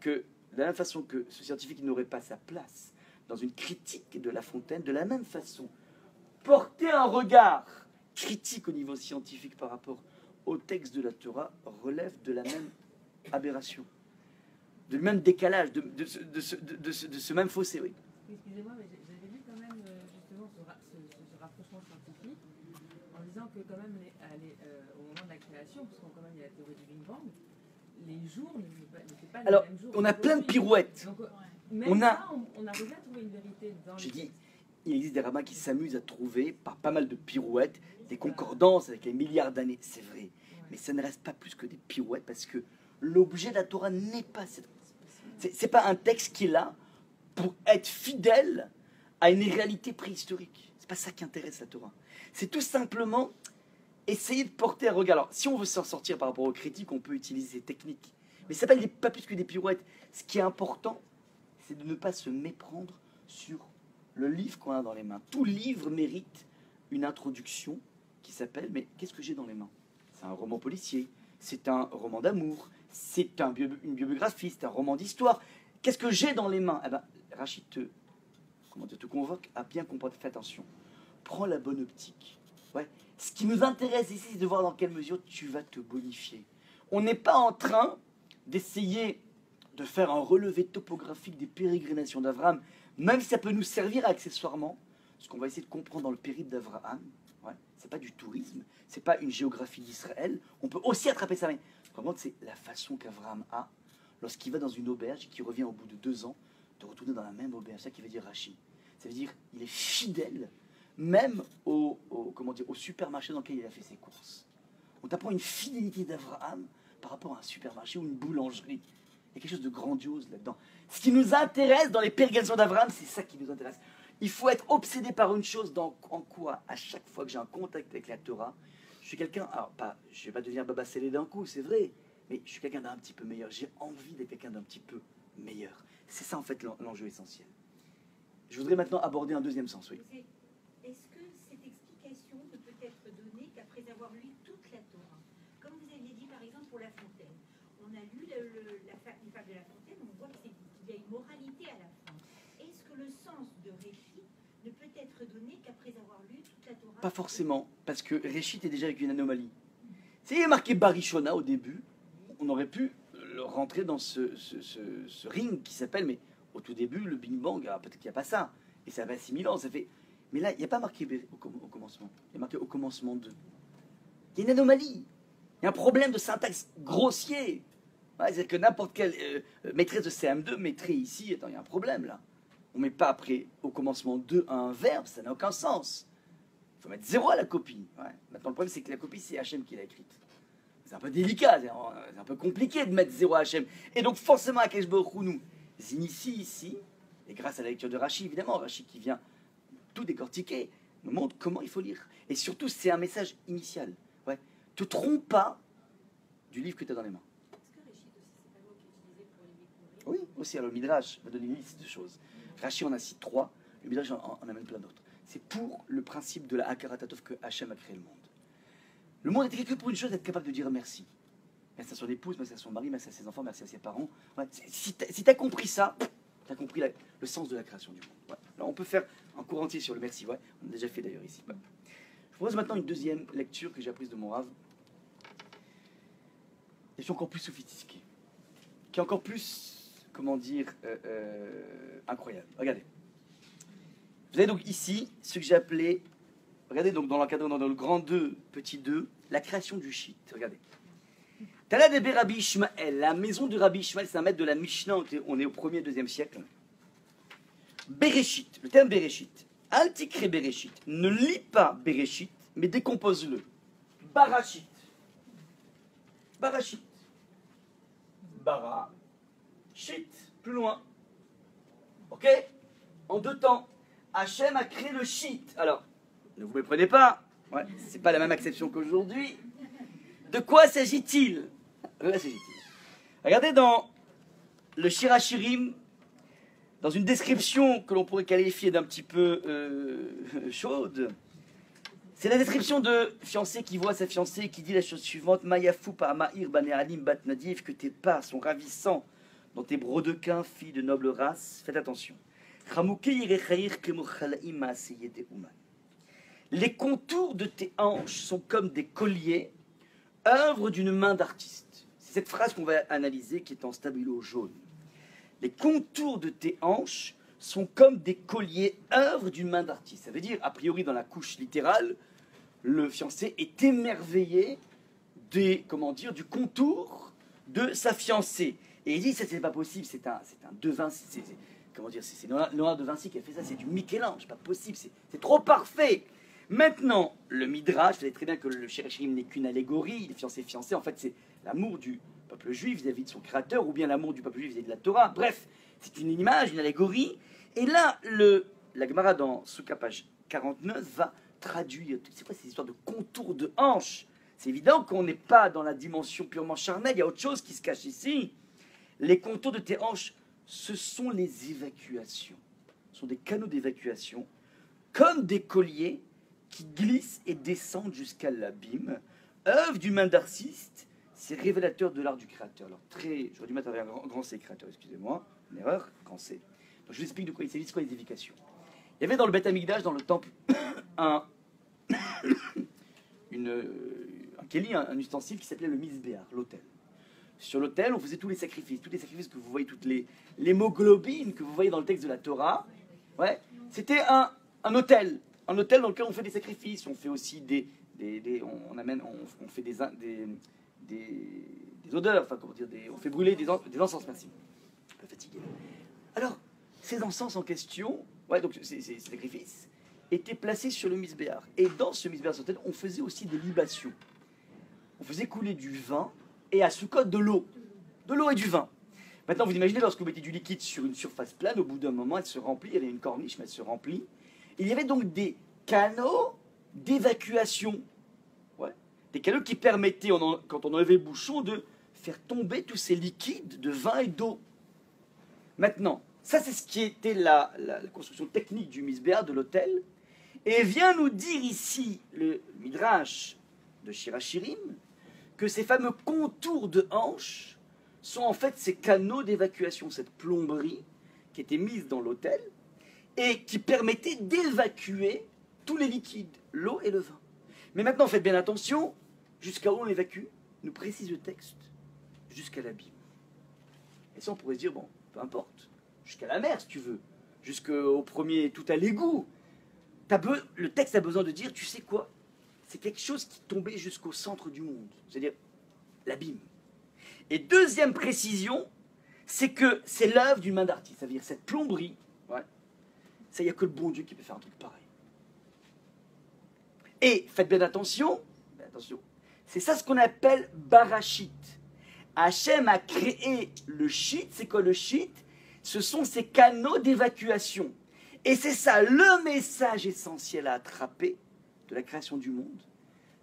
que de la même façon que ce scientifique n'aurait pas sa place dans une critique de La Fontaine, de la même façon, porter un regard critique au niveau scientifique par rapport au texte de la Torah relève de la même aberration, du même décalage, de ce même fossé. Oui. Excusez-moi, mais j'avais lu quand même justement ce rapprochement scientifique en disant que quand même au moment de la création, parce qu'on quand même il y a la théorie du Big Bang, les jours n'étaient pas les mêmes jours. On a plein de pirouettes. Donc, on arrive à trouver une vérité dans J'ai dit, il existe des rabbins qui s'amusent à trouver, par pas mal de pirouettes, des concordances avec les milliards d'années. C'est vrai. Mais ça ne reste pas plus que des pirouettes parce que l'objet de la Torah n'est pas cette. C'est pas un texte qui est là pour être fidèle à une réalité préhistorique. C'est pas ça qui intéresse la Torah. C'est tout simplement essayer de porter un regard. Alors, si on veut s'en sortir par rapport aux critiques, on peut utiliser ces techniques. Mais ça n'est pas plus que des pirouettes. Ce qui est important, c'est de ne pas se méprendre sur le livre qu'on a dans les mains. Tout livre mérite une introduction qui s'appelle « Mais qu'est-ce que j'ai dans les mains ?» C'est un roman policier, c'est un roman d'amour, c'est une biographie, c'est un roman d'histoire. Qu'est-ce que j'ai dans les mains? Eh ben, Rachid te convoque à bien comprendre. Fais attention. Prends la bonne optique. Ouais. Ce qui nous intéresse ici, c'est de voir dans quelle mesure tu vas te bonifier. On n'est pas en train d'essayer de faire un relevé topographique des pérégrinations d'Abraham, même si ça peut nous servir accessoirement. Ce qu'on va essayer de comprendre dans le périple d'Abraham, c'est pas du tourisme, c'est pas une géographie d'Israël. On peut aussi attraper ça, mais comprendre c'est la façon qu'Abraham a lorsqu'il va dans une auberge et qu'il revient au bout de 2 ans de retourner dans la même auberge. C'est ça qui veut dire Rachid. Ça veut dire il est fidèle même au supermarché dans lequel il a fait ses courses. On t'apprend une fidélité d'Abraham par rapport à un supermarché ou une boulangerie. Il y a quelque chose de grandiose là-dedans. Ce qui nous intéresse dans les pérégrinations d'Abraham, c'est ça qui nous intéresse. Il faut être obsédé par une chose en quoi, à chaque fois que j'ai un contact avec la Torah, je suis quelqu'un, alors je ne vais pas devenir Baba Sélé d'un coup, c'est vrai, mais je suis quelqu'un d'un petit peu meilleur. J'ai envie d'être quelqu'un d'un petit peu meilleur. C'est ça en fait l'enjeu essentiel. Je voudrais maintenant aborder un deuxième sens, oui. Est-ce que cette explication ne peut être donnée qu'après avoir lu toute la Torah? Comme vous aviez dit par exemple pour La Fontaine. On a lu les fables de La Fontaine, on voit qu'il y a une moralité à la fin. Est-ce que le sens de Réchit ne peut être donné qu'après avoir lu toute la Torah? Pas forcément, parce que Réchit est déjà avec une anomalie. S'il y avait marqué Barishona au début, on aurait pu rentrer dans ce ring qui s'appelle, mais au tout début, le Big Bang, peut-être qu'il n'y a pas ça. Et ça va 6000 ans, ça fait... Mais là, il n'y a pas marqué au commencement. Il y a marqué au commencement 2. Il y a une anomalie. Il y a un problème de syntaxe grossier. C'est que n'importe quelle maîtresse de CM2 mettrait ici, attends, il y a un problème là. On ne met pas après au commencement 2 un verbe, ça n'a aucun sens. Il faut mettre 0 à la copie. Maintenant, le problème, c'est que la copie, c'est Hachem qui l'a écrite. C'est un peu délicat, c'est un peu compliqué de mettre 0 à Hachem. Et donc, forcément, à Baruch Hu nous initie ici, et grâce à la lecture de Rashi, évidemment, Rashi qui vient tout décortiquer, nous montre comment il faut lire. Et surtout, c'est un message initial. Te trompe pas du livre que tu as dans les mains. Est-ce que Réchit aussi, c'est pas le mot qui est utilisé pour les Bikurim? Oui, aussi, alors le Midrash va donner une liste de choses. Rashi en a cité 3, le Midrash en amène plein d'autres. C'est pour le principe de la Hakarat Hatov que Hachem a créé le monde. Le monde est écrit que pour une chose, être capable de dire merci. Merci à son épouse, merci à son mari, merci à ses enfants, merci à ses parents. Si tu as compris ça, tu as compris le sens de la création du monde. Là, on peut faire un cours entier sur le merci. On a déjà fait d'ailleurs ici. Je propose maintenant une deuxième lecture que j'ai apprise de mon Rav. Qui est encore plus sophistiquée, qui est encore plus, comment dire, incroyable. Regardez. Vous avez donc ici ce que j'ai appelé, regardez donc dans l'encadrement, dans le grand 2, petit 2, la création du shit. Regardez. Tala de Rabbi Ishmael, la maison du Rabbi Ishmael, c'est un maître de la Mishnah, on est au 1er, 2e siècle. Bereshit, le terme Bereshit. Altikre Bereshit, ne lis pas Bereshit, mais décompose-le. Barachit. Barachit. Bara, shit, plus loin. Ok? En deux temps. Hachem a créé le shit. Alors, ne vous méprenez pas. Ouais, c'est pas la même acception qu'aujourd'hui. De quoi s'agit-il? Regardez dans le Shirachirim, dans une description que l'on pourrait qualifier d'un petit peu chaude. C'est la description de fiancé qui voit sa fiancée qui dit la chose suivante: Mayafou Ma'ir Banéalim Bat Nadiv, que tes pas sont ravissants dans tes brodequins, filles de noble race. Faites attention. Les contours de tes hanches sont comme des colliers, œuvre d'une main d'artiste. C'est cette phrase qu'on va analyser qui est en stabilo jaune. Les contours de tes hanches sont comme des colliers, œuvre d'une main d'artiste. Ça veut dire, a priori, dans la couche littérale, le fiancé est émerveillé du contour de sa fiancée. Et il dit, ça c'est pas possible, c'est un De Vinci, c'est Léonard de Vinci qui a fait ça, c'est du Michel-Ange, pas possible, c'est trop parfait. Maintenant, le Midrash, vous savez très bien que le Shirachirim n'est qu'une allégorie, les fiancés, en fait c'est l'amour du peuple juif vis-à-vis de son créateur, ou bien l'amour du peuple juif vis-à-vis de la Torah, bref, c'est une image, une allégorie. Et là, la Gemara dans Souka, page 49, va traduire, c'est quoi ces histoires de contours de hanches? C'est évident qu'on n'est pas dans la dimension purement charnelle, il y a autre chose qui se cache ici. Les contours de tes hanches, ce sont les évacuations. Ce sont des canaux d'évacuation, comme des colliers qui glissent et descendent jusqu'à l'abîme. Œuvre d'une main d'artiste, c'est révélateur de l'art du créateur. Alors, j'aurais dû mettre avec un grand C créateur, excusez-moi, une erreur, grand C. Donc, je vous explique de quoi il s'agit, c'est quoi les évacuations. Il y avait dans le Beth Amikdash, dans le temple, un keli, un ustensile qui s'appelait le misbéar, l'autel. Sur l'autel, on faisait tous les sacrifices que vous voyez, toutes les l'hémoglobine que vous voyez dans le texte de la Torah. Ouais, c'était un autel dans lequel on fait des sacrifices. On fait aussi on fait des odeurs, enfin comment dire, on fait brûler des encens. Merci. Un peu fatigué. Alors, ces encens en question, ouais, donc ces sacrifices étaient placés sur le misbéar. Et dans ce misbéar, on faisait aussi des libations. On faisait couler du vin et à Sukkot de l'eau et du vin. Maintenant, vous imaginez, lorsque vous mettez du liquide sur une surface plane, au bout d'un moment, elle se remplit, elle est une corniche, mais elle se remplit. Il y avait donc des canaux d'évacuation. Ouais. Des canaux qui permettaient, quand on enlevait le bouchon, de faire tomber tous ces liquides de vin et d'eau. Maintenant, ça c'est ce qui était la construction technique du misbéar, de l'autel. Et vient nous dire ici, le Midrash de Shirachirim, que ces fameux contours de hanches sont en fait ces canaux d'évacuation, cette plomberie qui était mise dans l'autel et qui permettait d'évacuer tous les liquides, l'eau et le vin. Mais maintenant, faites bien attention, jusqu'à où on évacue, nous précise le texte, jusqu'à l'abîme. Et ça, on pourrait se dire, bon, peu importe, jusqu'à la mer si tu veux, jusqu'au premier, tout à l'égout. Le texte a besoin de dire, tu sais quoi, c'est quelque chose qui tombait jusqu'au centre du monde, c'est-à-dire l'abîme. Et deuxième précision, c'est que c'est l'œuvre d'une main d'artiste, ça veut dire cette plomberie, ouais, ça, il n'y a que le bon Dieu qui peut faire un truc pareil. Et faites bien attention, c'est ça ce qu'on appelle barachit. Hachem a créé le shit, c'est quoi le shit? Ce sont ces canaux d'évacuation. Et c'est ça le message essentiel à attraper de la création du monde.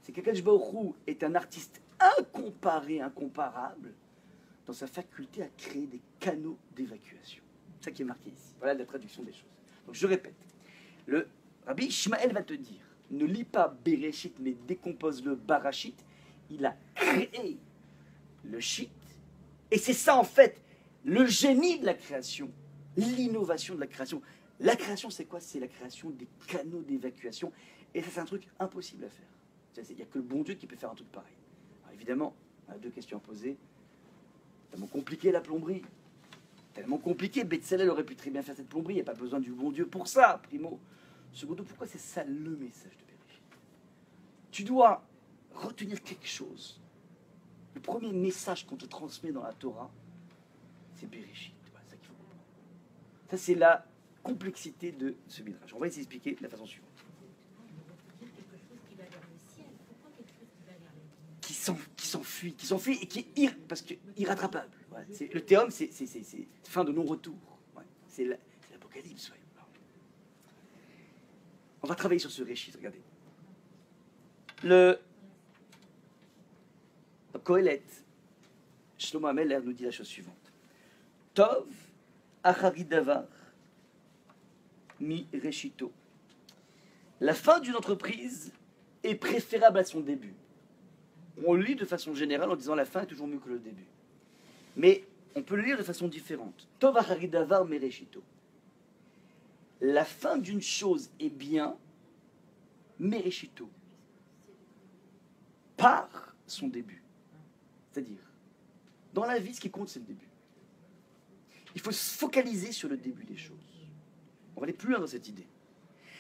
C'est qu'Akadosh Baruch Hu est un artiste incomparable dans sa faculté à créer des canaux d'évacuation. C'est ça qui est marqué ici. Voilà la traduction des choses. Donc je répète, le Rabbi Ishmael va te dire, ne lis pas Bereshit mais décompose le Barachit. Il a créé le shit. Et c'est ça en fait le génie de la création, l'innovation de la création. La création, c'est quoi? C'est la création des canaux d'évacuation. Et ça, c'est un truc impossible à faire. Il n'y a que le bon Dieu qui peut faire un truc pareil. Alors, évidemment, on a deux questions à poser. Tellement compliqué la plomberie. Tellement compliqué. Betzalel aurait pu très bien faire cette plomberie. Il n'y a pas besoin du bon Dieu pour ça, primo. Secondo, pourquoi c'est ça le message de Bereshit? Tu dois retenir quelque chose. Le premier message qu'on te transmet dans la Torah, c'est Bereshit. Voilà, c'est ça qu'il faut comprendre. Ça, c'est la complexité de ce midrash. On va essayer d'expliquer de la façon suivante. Quelque chose qui va vers le ciel. Pourquoi quelque chose qui va vers le ciel? Qui s'enfuit. s'enfuit et qui est parce que irrattrapable. Ouais. Le théum, c'est fin de non-retour. Ouais. C'est l'Apocalypse. Ouais. On va travailler sur ce réchit, regardez. Kohelet, Shlomo Ameler nous dit la chose suivante. Tov, achari davar, mi reshito. La fin d'une entreprise est préférable à son début. On le lit de façon générale en disant la fin est toujours mieux que le début. Mais on peut le lire de façon différente. Tov achari davar mi reshito. La fin d'une chose est bien, mereshito, par son début. C'est-à-dire, dans la vie, ce qui compte, c'est le début. Il faut se focaliser sur le début des choses. On va aller plus loin dans cette idée.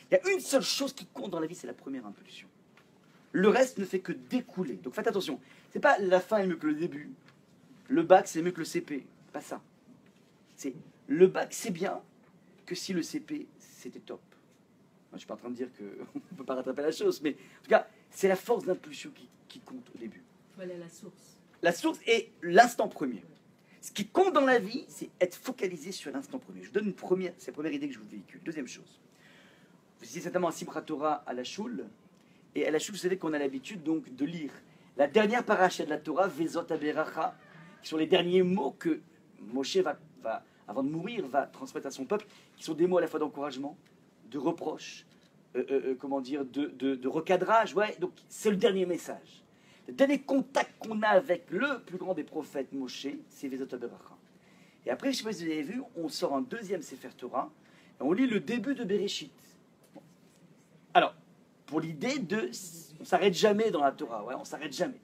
Il y a une seule chose qui compte dans la vie, c'est la première impulsion. Le reste ne fait que découler. Donc faites attention. C'est pas la fin est mieux que le début. Le bac, c'est mieux que le CP. Pas ça. C'est le bac, c'est bien que si le CP, c'était top. Je ne suis pas en train de dire qu'on ne peut pas rattraper la chose, mais en tout cas, c'est la force d'impulsion qui compte au début. Voilà la source. La source est l'instant premier. Ce qui compte dans la vie, c'est être focalisé sur l'instant premier. Je vous donne c'est la première idée que je vous véhicule. Deuxième chose. Vous étiez certainement à Simchat Torah à la Shul. Et à la Shul, vous savez qu'on a l'habitude donc de lire la dernière paracha de la Torah, Vezot Aberacha, qui sont les derniers mots que Moshe va, avant de mourir, va transmettre à son peuple, qui sont des mots à la fois d'encouragement, de reproche, de recadrage. Ouais, donc c'est le dernier message. Le dernier contact qu'on a avec le plus grand des prophètes, Moshe, c'est Vezot Aberacha. Et après, je ne sais pas si vous avez vu, on sort un deuxième Sefer Torah, et on lit le début de Bereshit. Bon. Alors, pour l'idée on ne s'arrête jamais dans la Torah, ouais, on ne s'arrête jamais.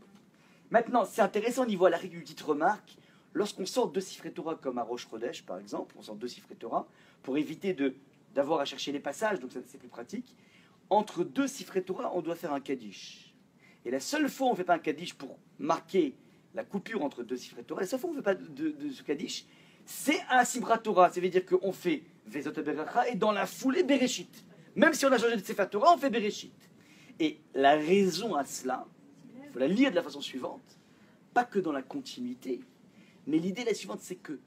Maintenant, c'est intéressant au niveau à l'arrêt d'une petite remarque, lorsqu'on sort deux Sifrei Torah comme à Rosh Chodesh, par exemple, on sort deux Sifrei Torah, pour éviter d'avoir à chercher les passages, donc c'est plus pratique, entre deux Sifrei Torah, on doit faire un Kaddish. Et la seule fois où on ne fait pas un Kaddish pour marquer la coupure entre deux Sifrei Torah, la seule fois où on ne fait pas de ce Kaddish, c'est un Sibra Torah, ça veut dire qu'on fait Vezot Beracha et dans la foulée Bereshit. Même si on a changé de Sefer Torah, on fait Bereshit. Et la raison à cela, il faut la lire de la façon suivante, pas que dans la continuité, mais l'idée la suivante, c'est que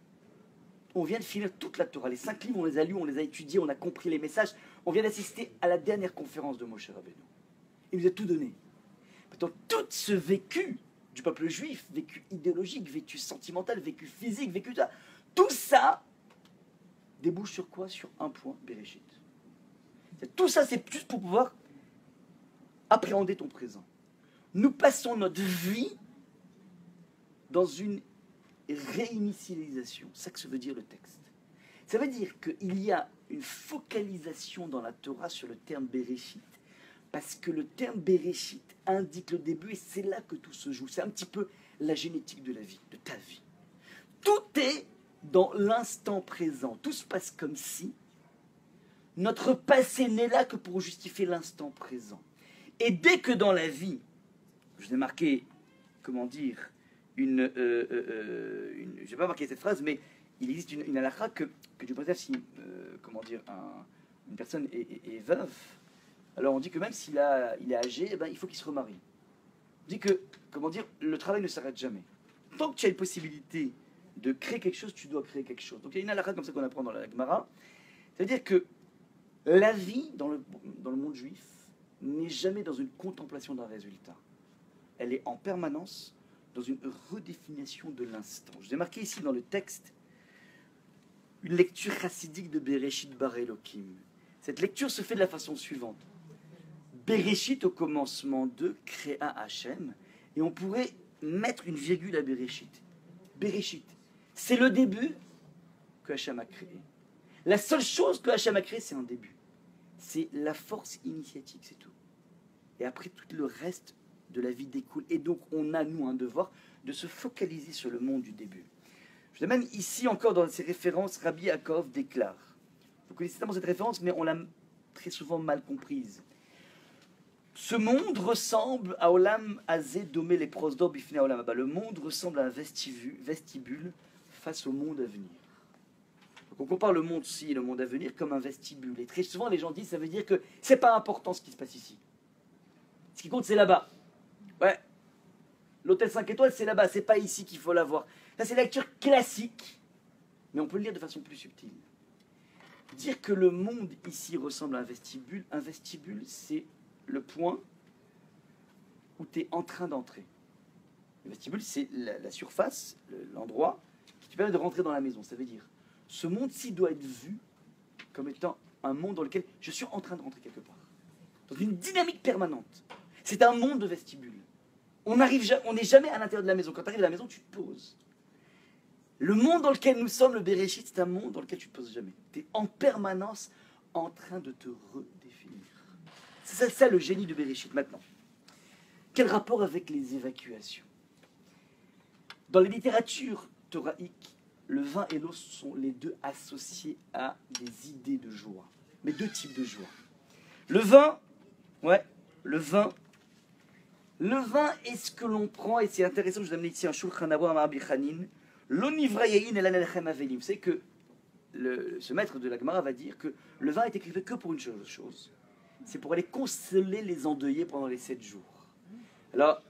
on vient de finir toute la Torah. Les 5 livres, on les a lus, on les a étudiés, on a compris les messages. On vient d'assister à la dernière conférence de Moshe Rabbeinu. Il nous a tout donné. Maintenant, tout ce vécu du peuple juif, vécu idéologique, vécu sentimental, vécu physique, vécu ça, tout ça débouche sur quoi? Sur un point, Bereshit. Tout ça, c'est juste pour pouvoir appréhender ton présent. Nous passons notre vie dans une réinitialisation. C'est ça que ça veut dire le texte. Ça veut dire qu'il y a une focalisation dans la Torah sur le terme Bereshit, parce que le terme Bereshit indique le début et c'est là que tout se joue. C'est un petit peu la génétique de la vie, de ta vie. Tout est dans l'instant présent. Tout se passe comme si notre passé n'est là que pour justifier l'instant présent. Et dès que dans la vie, je vous ai marqué, comment dire, je ne vais pas marquer cette phrase, mais il existe une halakha que du point de vue si, une personne est veuve, alors on dit que même s'il est âgé, eh ben, il faut qu'il se remarie. On dit que, le travail ne s'arrête jamais. Tant que tu as une possibilité de créer quelque chose, tu dois créer quelque chose. Donc il y a une halakha comme ça qu'on apprend dans la Gemara. C'est-à-dire que la vie dans le monde juif n'est jamais dans une contemplation d'un résultat. Elle est en permanence dans une redéfinition de l'instant. Je vous ai marqué ici dans le texte une lecture chassidique de Bereshit bar Elokim. Cette lecture se fait de la façon suivante. Bereshit au commencement de créa Hachem, et on pourrait mettre une virgule à Bereshit. Bereshit, c'est le début que Hachem a créé. La seule chose que Hachem a créé, c'est un début. C'est la force initiatique, c'est tout. Et après, tout le reste de la vie découle. Et donc, on a, nous, un devoir de se focaliser sur le monde du début. Je même ici, encore dans ces références, Rabbi Yaakov déclare. Vous connaissez certainement cette référence, mais on l'a très souvent mal comprise. Ce monde ressemble à Olam Azé Domé les prosdor bifne Olam Abba. Le monde ressemble à un vestibule face au monde à venir. Donc on compare le monde-ci et le monde à venir comme un vestibule. Et très souvent, les gens disent ça veut dire que c'est pas important ce qui se passe ici. Ce qui compte, c'est là-bas. Ouais. L'hôtel 5 étoiles, c'est là-bas, c'est pas ici qu'il faut l'avoir. Ça, c'est la lecture classique, mais on peut le lire de façon plus subtile. Dire que le monde ici ressemble à un vestibule, c'est le point où tu es en train d'entrer. Le vestibule, c'est la surface, l'endroit qui te permet de rentrer dans la maison. Ça veut dire, ce monde-ci doit être vu comme étant un monde dans lequel je suis en train de rentrer quelque part. Dans une dynamique permanente. C'est un monde de vestibule. On n'est jamais à l'intérieur de la maison. Quand tu arrives à la maison, tu te poses. Le monde dans lequel nous sommes, le Béréchit, c'est un monde dans lequel tu ne te poses jamais. Tu es en permanence en train de te redéfinir. C'est ça le génie du Béréchit. Maintenant, quel rapport avec les évacuations? Dans les littératures thoraïques, le vin et l'eau sont les deux associés à des idées de joie. Mais deux types de joie. Le vin est ce que l'on prend, et c'est intéressant, je vous ai amené ici un Shulchan Aruch Amar Rabbi Chanin, l'onivrayayin el anelechem avelim. Vous savez que ce maître de la Gemara va dire que le vin est écrit que pour une chose, c'est pour aller consoler les endeuillés pendant les 7 jours. Alors,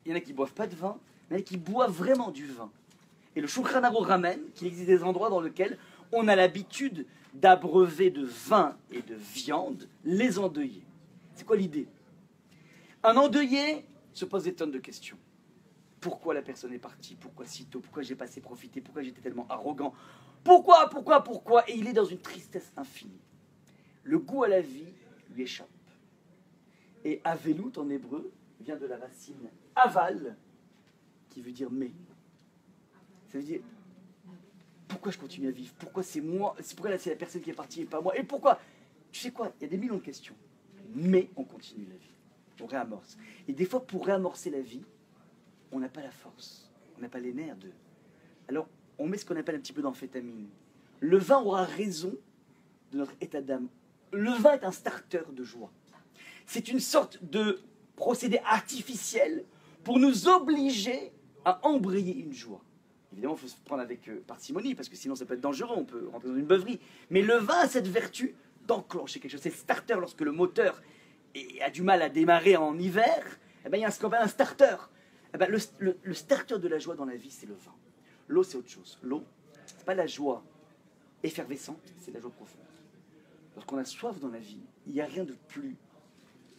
il y en a qui ne boivent pas de vin, il y en a qui boivent vraiment du vin. Et le Shulchan Aruch ramène qu'il existe des endroits dans lesquels on a l'habitude d'abreuver de vin et de viande les endeuillés. C'est quoi l'idée? Un endeuillé se pose des tonnes de questions. Pourquoi la personne est partie? Pourquoi si tôt? Pourquoi j'ai pas assez profité? Pourquoi j'étais tellement arrogant? Pourquoi? Et il est dans une tristesse infinie. Le goût à la vie lui échappe. Et avelut en hébreu vient de la racine aval, qui veut dire mais. Ça veut dire pourquoi je continue à vivre? Pourquoi c'est moi? Pourquoi là c'est la personne qui est partie et pas moi? Et pourquoi? Tu sais quoi? Il y a des millions de questions. Mais on continue la vie. On réamorce. Et des fois, pour réamorcer la vie, on n'a pas la force. On n'a pas les nerfs de. Alors, on met ce qu'on appelle un petit peu d'amphétamine. Le vin aura raison de notre état d'âme. Le vin est un starter de joie. C'est une sorte de procédé artificiel pour nous obliger à embrayer une joie. Évidemment, il faut se prendre avec parcimonie, parce que sinon ça peut être dangereux, on peut rentrer dans une beuverie. Mais le vin a cette vertu d'enclencher quelque chose. C'est le starter lorsque le moteur a du mal à démarrer en hiver, eh ben, il y a ce qu'on appelle un starter. Eh ben, le starter de la joie dans la vie, c'est le vin. L'eau, c'est autre chose. L'eau, c'est pas la joie effervescente, c'est la joie profonde. Lorsqu'on a soif dans la vie, il n'y a rien de plus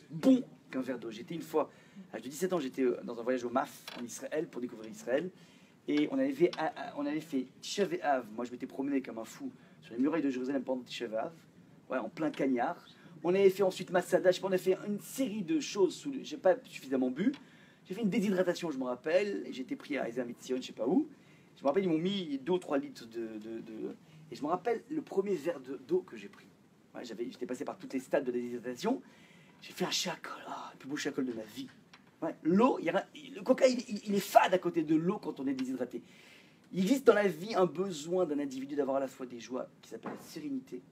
bon qu'un verre d'eau. J'étais une fois, à l'âge de 17 ans, j'étais dans un voyage au MAF en Israël pour découvrir Israël. Et on avait fait Tisha B'Av. Moi, je m'étais promené comme un fou sur les murailles de Jérusalem pendant Tisha B'Av, ouais, en plein cagnard. On avait fait ensuite Masada, on a fait une série de choses, je n'ai pas suffisamment bu. J'ai fait une déshydratation, je me rappelle, et j'étais pris à Ezra Mitzion, je ne sais pas où. Je me rappelle, ils m'ont mis 2 ou 3 litres Et je me rappelle le premier verre d'eau que j'ai pris. Ouais, j'étais passé par toutes les stades de déshydratation. J'ai fait un shakol, le plus beau shakol de ma vie. Ouais, l'eau, le coca, il est fade à côté de l'eau quand on est déshydraté. Il existe dans la vie un besoin d'un individu d'avoir à la fois des joies qui s'appellent la sérénité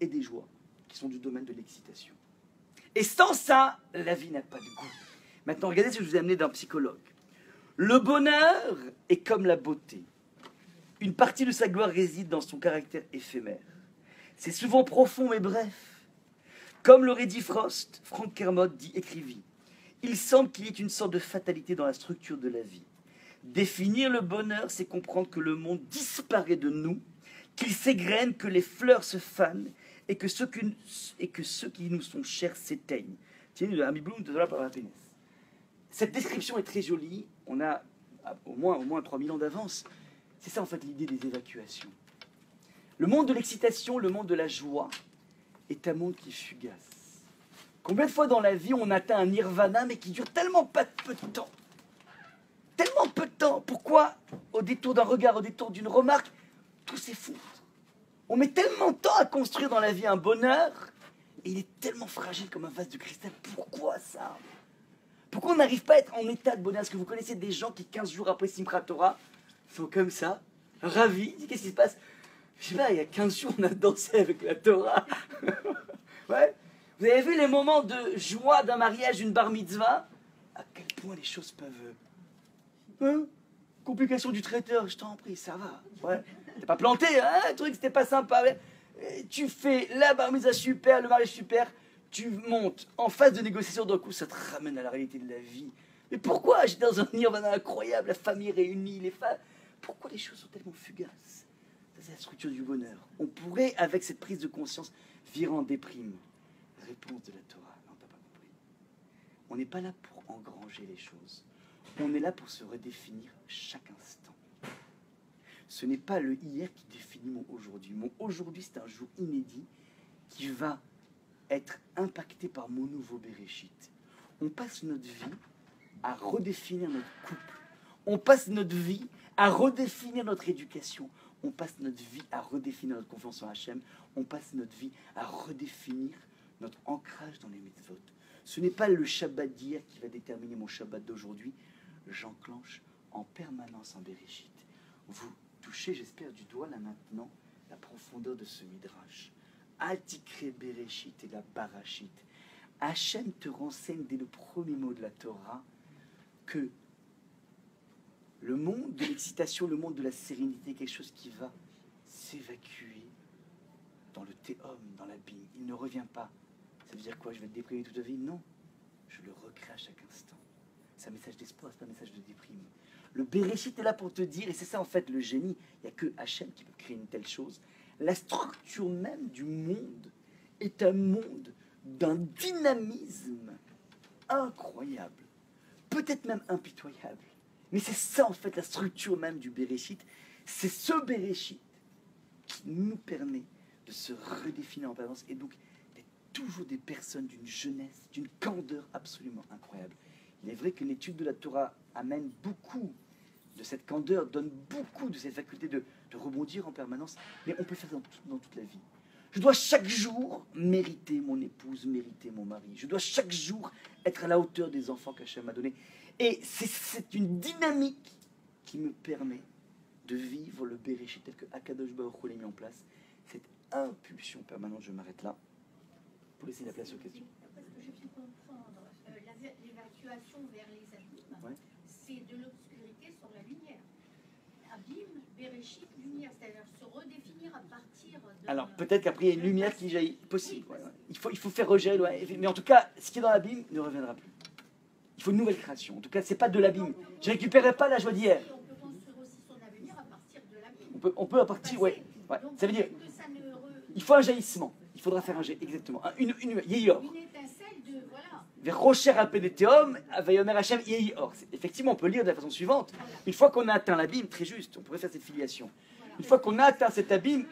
et des joies qui sont du domaine de l'excitation. Et sans ça, la vie n'a pas de goût. Maintenant, regardez ce que je vous ai amené d'un psychologue. Le bonheur est comme la beauté. Une partie de sa gloire réside dans son caractère éphémère. C'est souvent profond mais bref. Comme l'aurait dit Frost, Frank Kermode écrivit « Il semble qu'il y ait une sorte de fatalité dans la structure de la vie. Définir le bonheur, c'est comprendre que le monde disparaît de nous, qu'il s'égrène, que les fleurs se fanent, et que ceux qui nous sont chers s'éteignent. » Cette description est très jolie. On a au moins 3000 ans d'avance. C'est ça en fait l'idée des évacuations. Le monde de l'excitation, le monde de la joie, est un monde qui est fugace. Combien de fois dans la vie on atteint un nirvana mais qui dure tellement peu de temps? Tellement peu de temps. Pourquoi au détour d'un regard, au détour d'une remarque, tout s'effondre? On met tellement de temps à construire dans la vie un bonheur, et il est tellement fragile comme un vase de cristal. Pourquoi ça? Pourquoi on n'arrive pas à être en état de bonheur? Est-ce que vous connaissez des gens qui, 15 jours après Simchat Torah, sont comme ça, ravis? Qu'est-ce qui se passe? Je sais pas, il y a 15 jours, on a dansé avec la Torah. Ouais. Vous avez vu les moments de joie d'un mariage, d'une bar mitzvah? À quel point les choses peuvent... Hein? Complication du traiteur, je t'en prie, ça va. Ouais. T'es pas planté, hein? Le truc, c'était pas sympa. Ouais. Tu fais la bar mitzvah super, le mariage super, tu montes en phase de négociation, d'un coup, ça te ramène à la réalité de la vie. Mais pourquoi? J'étais dans un nirvana incroyable, la famille réunie, les femmes. Pourquoi les choses sont tellement fugaces? Ça, c'est la structure du bonheur. On pourrait, avec cette prise de conscience, virer en déprime. Réponse de la Torah. Non, t'as pas compris. On n'est pas là pour engranger les choses. On est là pour se redéfinir chaque instant. Ce n'est pas le hier qui définit mon aujourd'hui. Mon aujourd'hui, c'est un jour inédit qui va être impacté par mon nouveau Bereshit. On passe notre vie à redéfinir notre couple. On passe notre vie à redéfinir notre éducation. On passe notre vie à redéfinir notre confiance en Hachem. On passe notre vie à redéfinir notre ancrage dans les mitzvot. Ce n'est pas le Shabbat d'hier qui va déterminer mon Shabbat d'aujourd'hui. J'enclenche en permanence un Bereshit. Vous touchez, j'espère, du doigt là maintenant la profondeur de ce midrash. Altikre Bereshit et la Barashit. Hachem te renseigne dès le premier mot de la Torah que le monde de l'excitation, le monde de la sérénité est quelque chose qui va s'évacuer dans le théum, dans l'abîme. Il ne revient pas. Ça veut dire quoi? Je vais être déprimé toute la vie? Non. Je le recrée à chaque instant. C'est un message d'espoir, c'est pas un message de déprime. Le Bereshit est là pour te dire, et c'est ça en fait le génie, il n'y a que Hachem qui peut créer une telle chose. La structure même du monde est un monde d'un dynamisme incroyable, peut-être même impitoyable. Mais c'est ça en fait la structure même du Bereshit. C'est ce Bereshit qui nous permet de se redéfinir en permanence et donc d'être toujours des personnes d'une jeunesse, d'une candeur absolument incroyable. Il est vrai que l'étude de la Torah amène beaucoup de cette candeur, donne beaucoup de cette faculté de rebondir en permanence, mais on peut faire dans toute la vie. Je dois chaque jour mériter mon épouse, mériter mon mari. Je dois chaque jour être à la hauteur des enfants qu'Hachem m'a donnés. Et c'est une dynamique qui me permet de vivre le Bereshit tel que Akadosh Baruch Hu l'a mis en place. Cette impulsion permanente, je m'arrête là pour laisser la place aux questions. Parce que je viens comprendre, l'évacuation vers les abîmes, Ouais. c'est de l'obscurité sur la lumière. Abîme, Bereshit, lumière, c'est-à-dire se redéfinir à partir de... Alors peut-être qu'après il y a une lumière qui jaillit. Possible. Ouais, ouais. Il faut faire rejet, ouais. Mais en tout cas, ce qui est dans l'abîme ne reviendra plus. Il faut une nouvelle création. En tout cas, c'est pas de l'abîme. Je ne récupérerai pas la joie d'hier. On peut construire aussi son avenir à partir de l'abîme. On peut à partir, ouais. Donc, Ça veut dire, que ça ne il faut un jaillissement. Il faudra faire un jet, exactement. Une yéyor. une étincelle de... Voilà. Vers Rocher Apénéthéum, Vayomer Hachem Yéyor. Effectivement, on peut lire de la façon suivante. Une fois qu'on a atteint l'abîme, très juste, on pourrait faire cette filiation. Une fois qu'on a atteint cet abîme,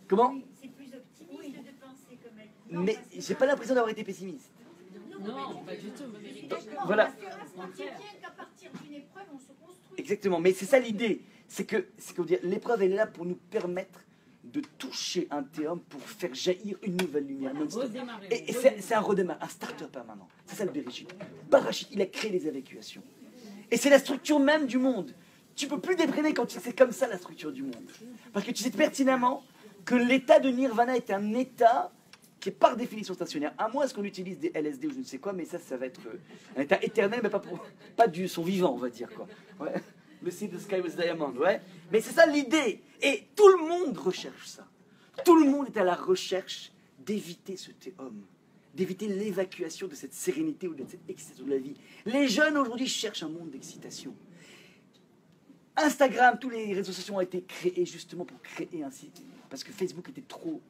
comment? C'est plus optimiste de penser comme elle. Mais j'ai pas l'impression d'avoir été pessimiste. Non, pas du tout. Voilà. Parce qu'on tient qu'à partir d'une épreuve, on se construit. Exactement, mais c'est ça l'idée. C'est que l'épreuve, elle est là pour nous permettre de toucher un théum pour faire jaillir une nouvelle lumière. Non-stop. Et c'est un redémarrage, un starter permanent. C'est ça le Bereshit. Barashit, il a créé les évacuations. Et c'est la structure même du monde. Tu peux plus déprimer quand c'est comme ça la structure du monde. Parce que tu sais pertinemment que l'état de nirvana est un état qui est par définition stationnaire, à moins qu'on utilise des LSD ou je ne sais quoi, mais ça va être un état éternel, mais pas du son vivant, on va dire, quoi. Ouais. Le See the Sky with Diamond, ouais. Mais c'est ça l'idée. Et tout le monde recherche ça. Tout le monde est à la recherche d'éviter ce théum, d'éviter l'évacuation de cette sérénité ou de cette excitation de la vie. Les jeunes aujourd'hui cherchent un monde d'excitation. Instagram, tous les réseaux sociaux ont été créés justement pour créer un site. Parce que Facebook était trop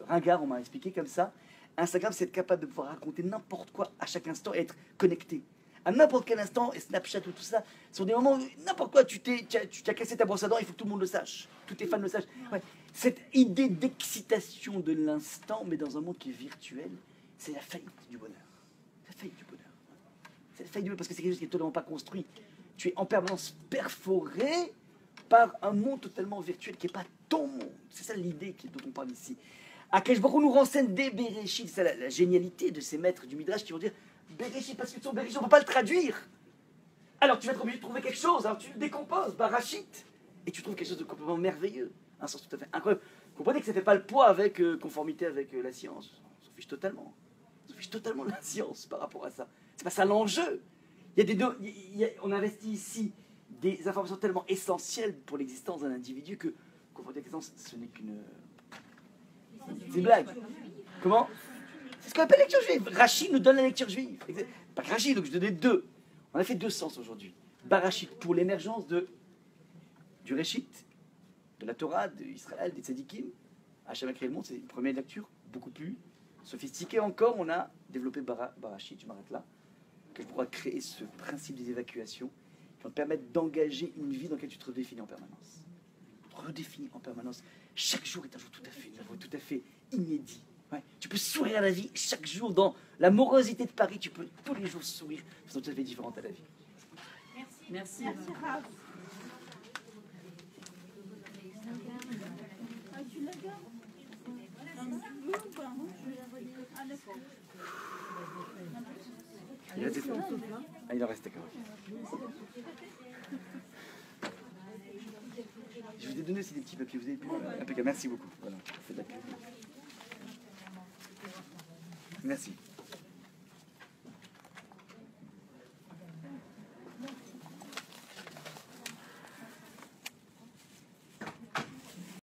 ringard, on m'a expliqué comme ça. Instagram, c'est être capable de pouvoir raconter n'importe quoi à chaque instant et être connecté. À n'importe quel instant, et Snapchat ou tout ça, sont des moments où n'importe quoi, tu as cassé ta brosse à dents, il faut que tout le monde le sache. Tous tes fans le sachent. Ouais. Cette idée d'excitation de l'instant, mais dans un monde qui est virtuel, c'est la faillite du bonheur. C'est la faillite du bonheur. C'est la faillite du bonheur parce que c'est quelque chose qui n'est totalement pas construit. Tu es en permanence perforé par un monde totalement virtuel qui n'est pas ton monde. C'est ça l'idée dont on parle ici. Akadosh Baruch Hu nous renseigne des Bereshit, c'est ça la génialité de ces maîtres du Midrash qui vont dire Bereshit, parce que ton Bereshit, on ne peut pas le traduire. Alors tu vas être obligé de trouver quelque chose, alors tu le décomposes, Barashit, et tu trouves quelque chose de complètement merveilleux, un sens tout à fait incroyable. Vous comprenez que ça ne fait pas le poids avec conformité avec la science. On s'en fiche totalement. On s'en fiche totalement de la science par rapport à ça. C'est pas ça l'enjeu. On investit ici des informations tellement essentielles pour l'existence d'un individu que confronter l'existence, ce n'est qu'une... C'est une blague. Comment? C'est ce qu'on appelle lecture juive. Rachid nous donne la lecture juive. Pas Rachid, donc je donnais deux. On a fait deux sens aujourd'hui. Barachit pour l'émergence du Réchit, de la Torah, d'Israël, des Tzadikim. Hachem a créé le monde, c'est une première lecture, beaucoup plus sophistiquée encore. On a développé Barachit, je m'arrête là, que je pourrais créer ce principe des évacuations qui vont te permettre d'engager une vie dans laquelle tu te redéfinis en permanence. Redéfinis en permanence. Chaque jour est un jour tout à fait nouveau, tout à fait inédit. Ouais. Tu peux sourire à la vie chaque jour. Dans la morosité de Paris, tu peux tous les jours sourire de façon tout à fait différente à la vie. Merci. Merci, Rav. Ah, tu la gardes? Oui ou pas? Ah, d'accord. Il a des... Ah, il en restait quand même. Je vous ai donné aussi des petits papiers. Vous avez pu... Impeccable. Merci beaucoup. Voilà. C'est de la... Merci.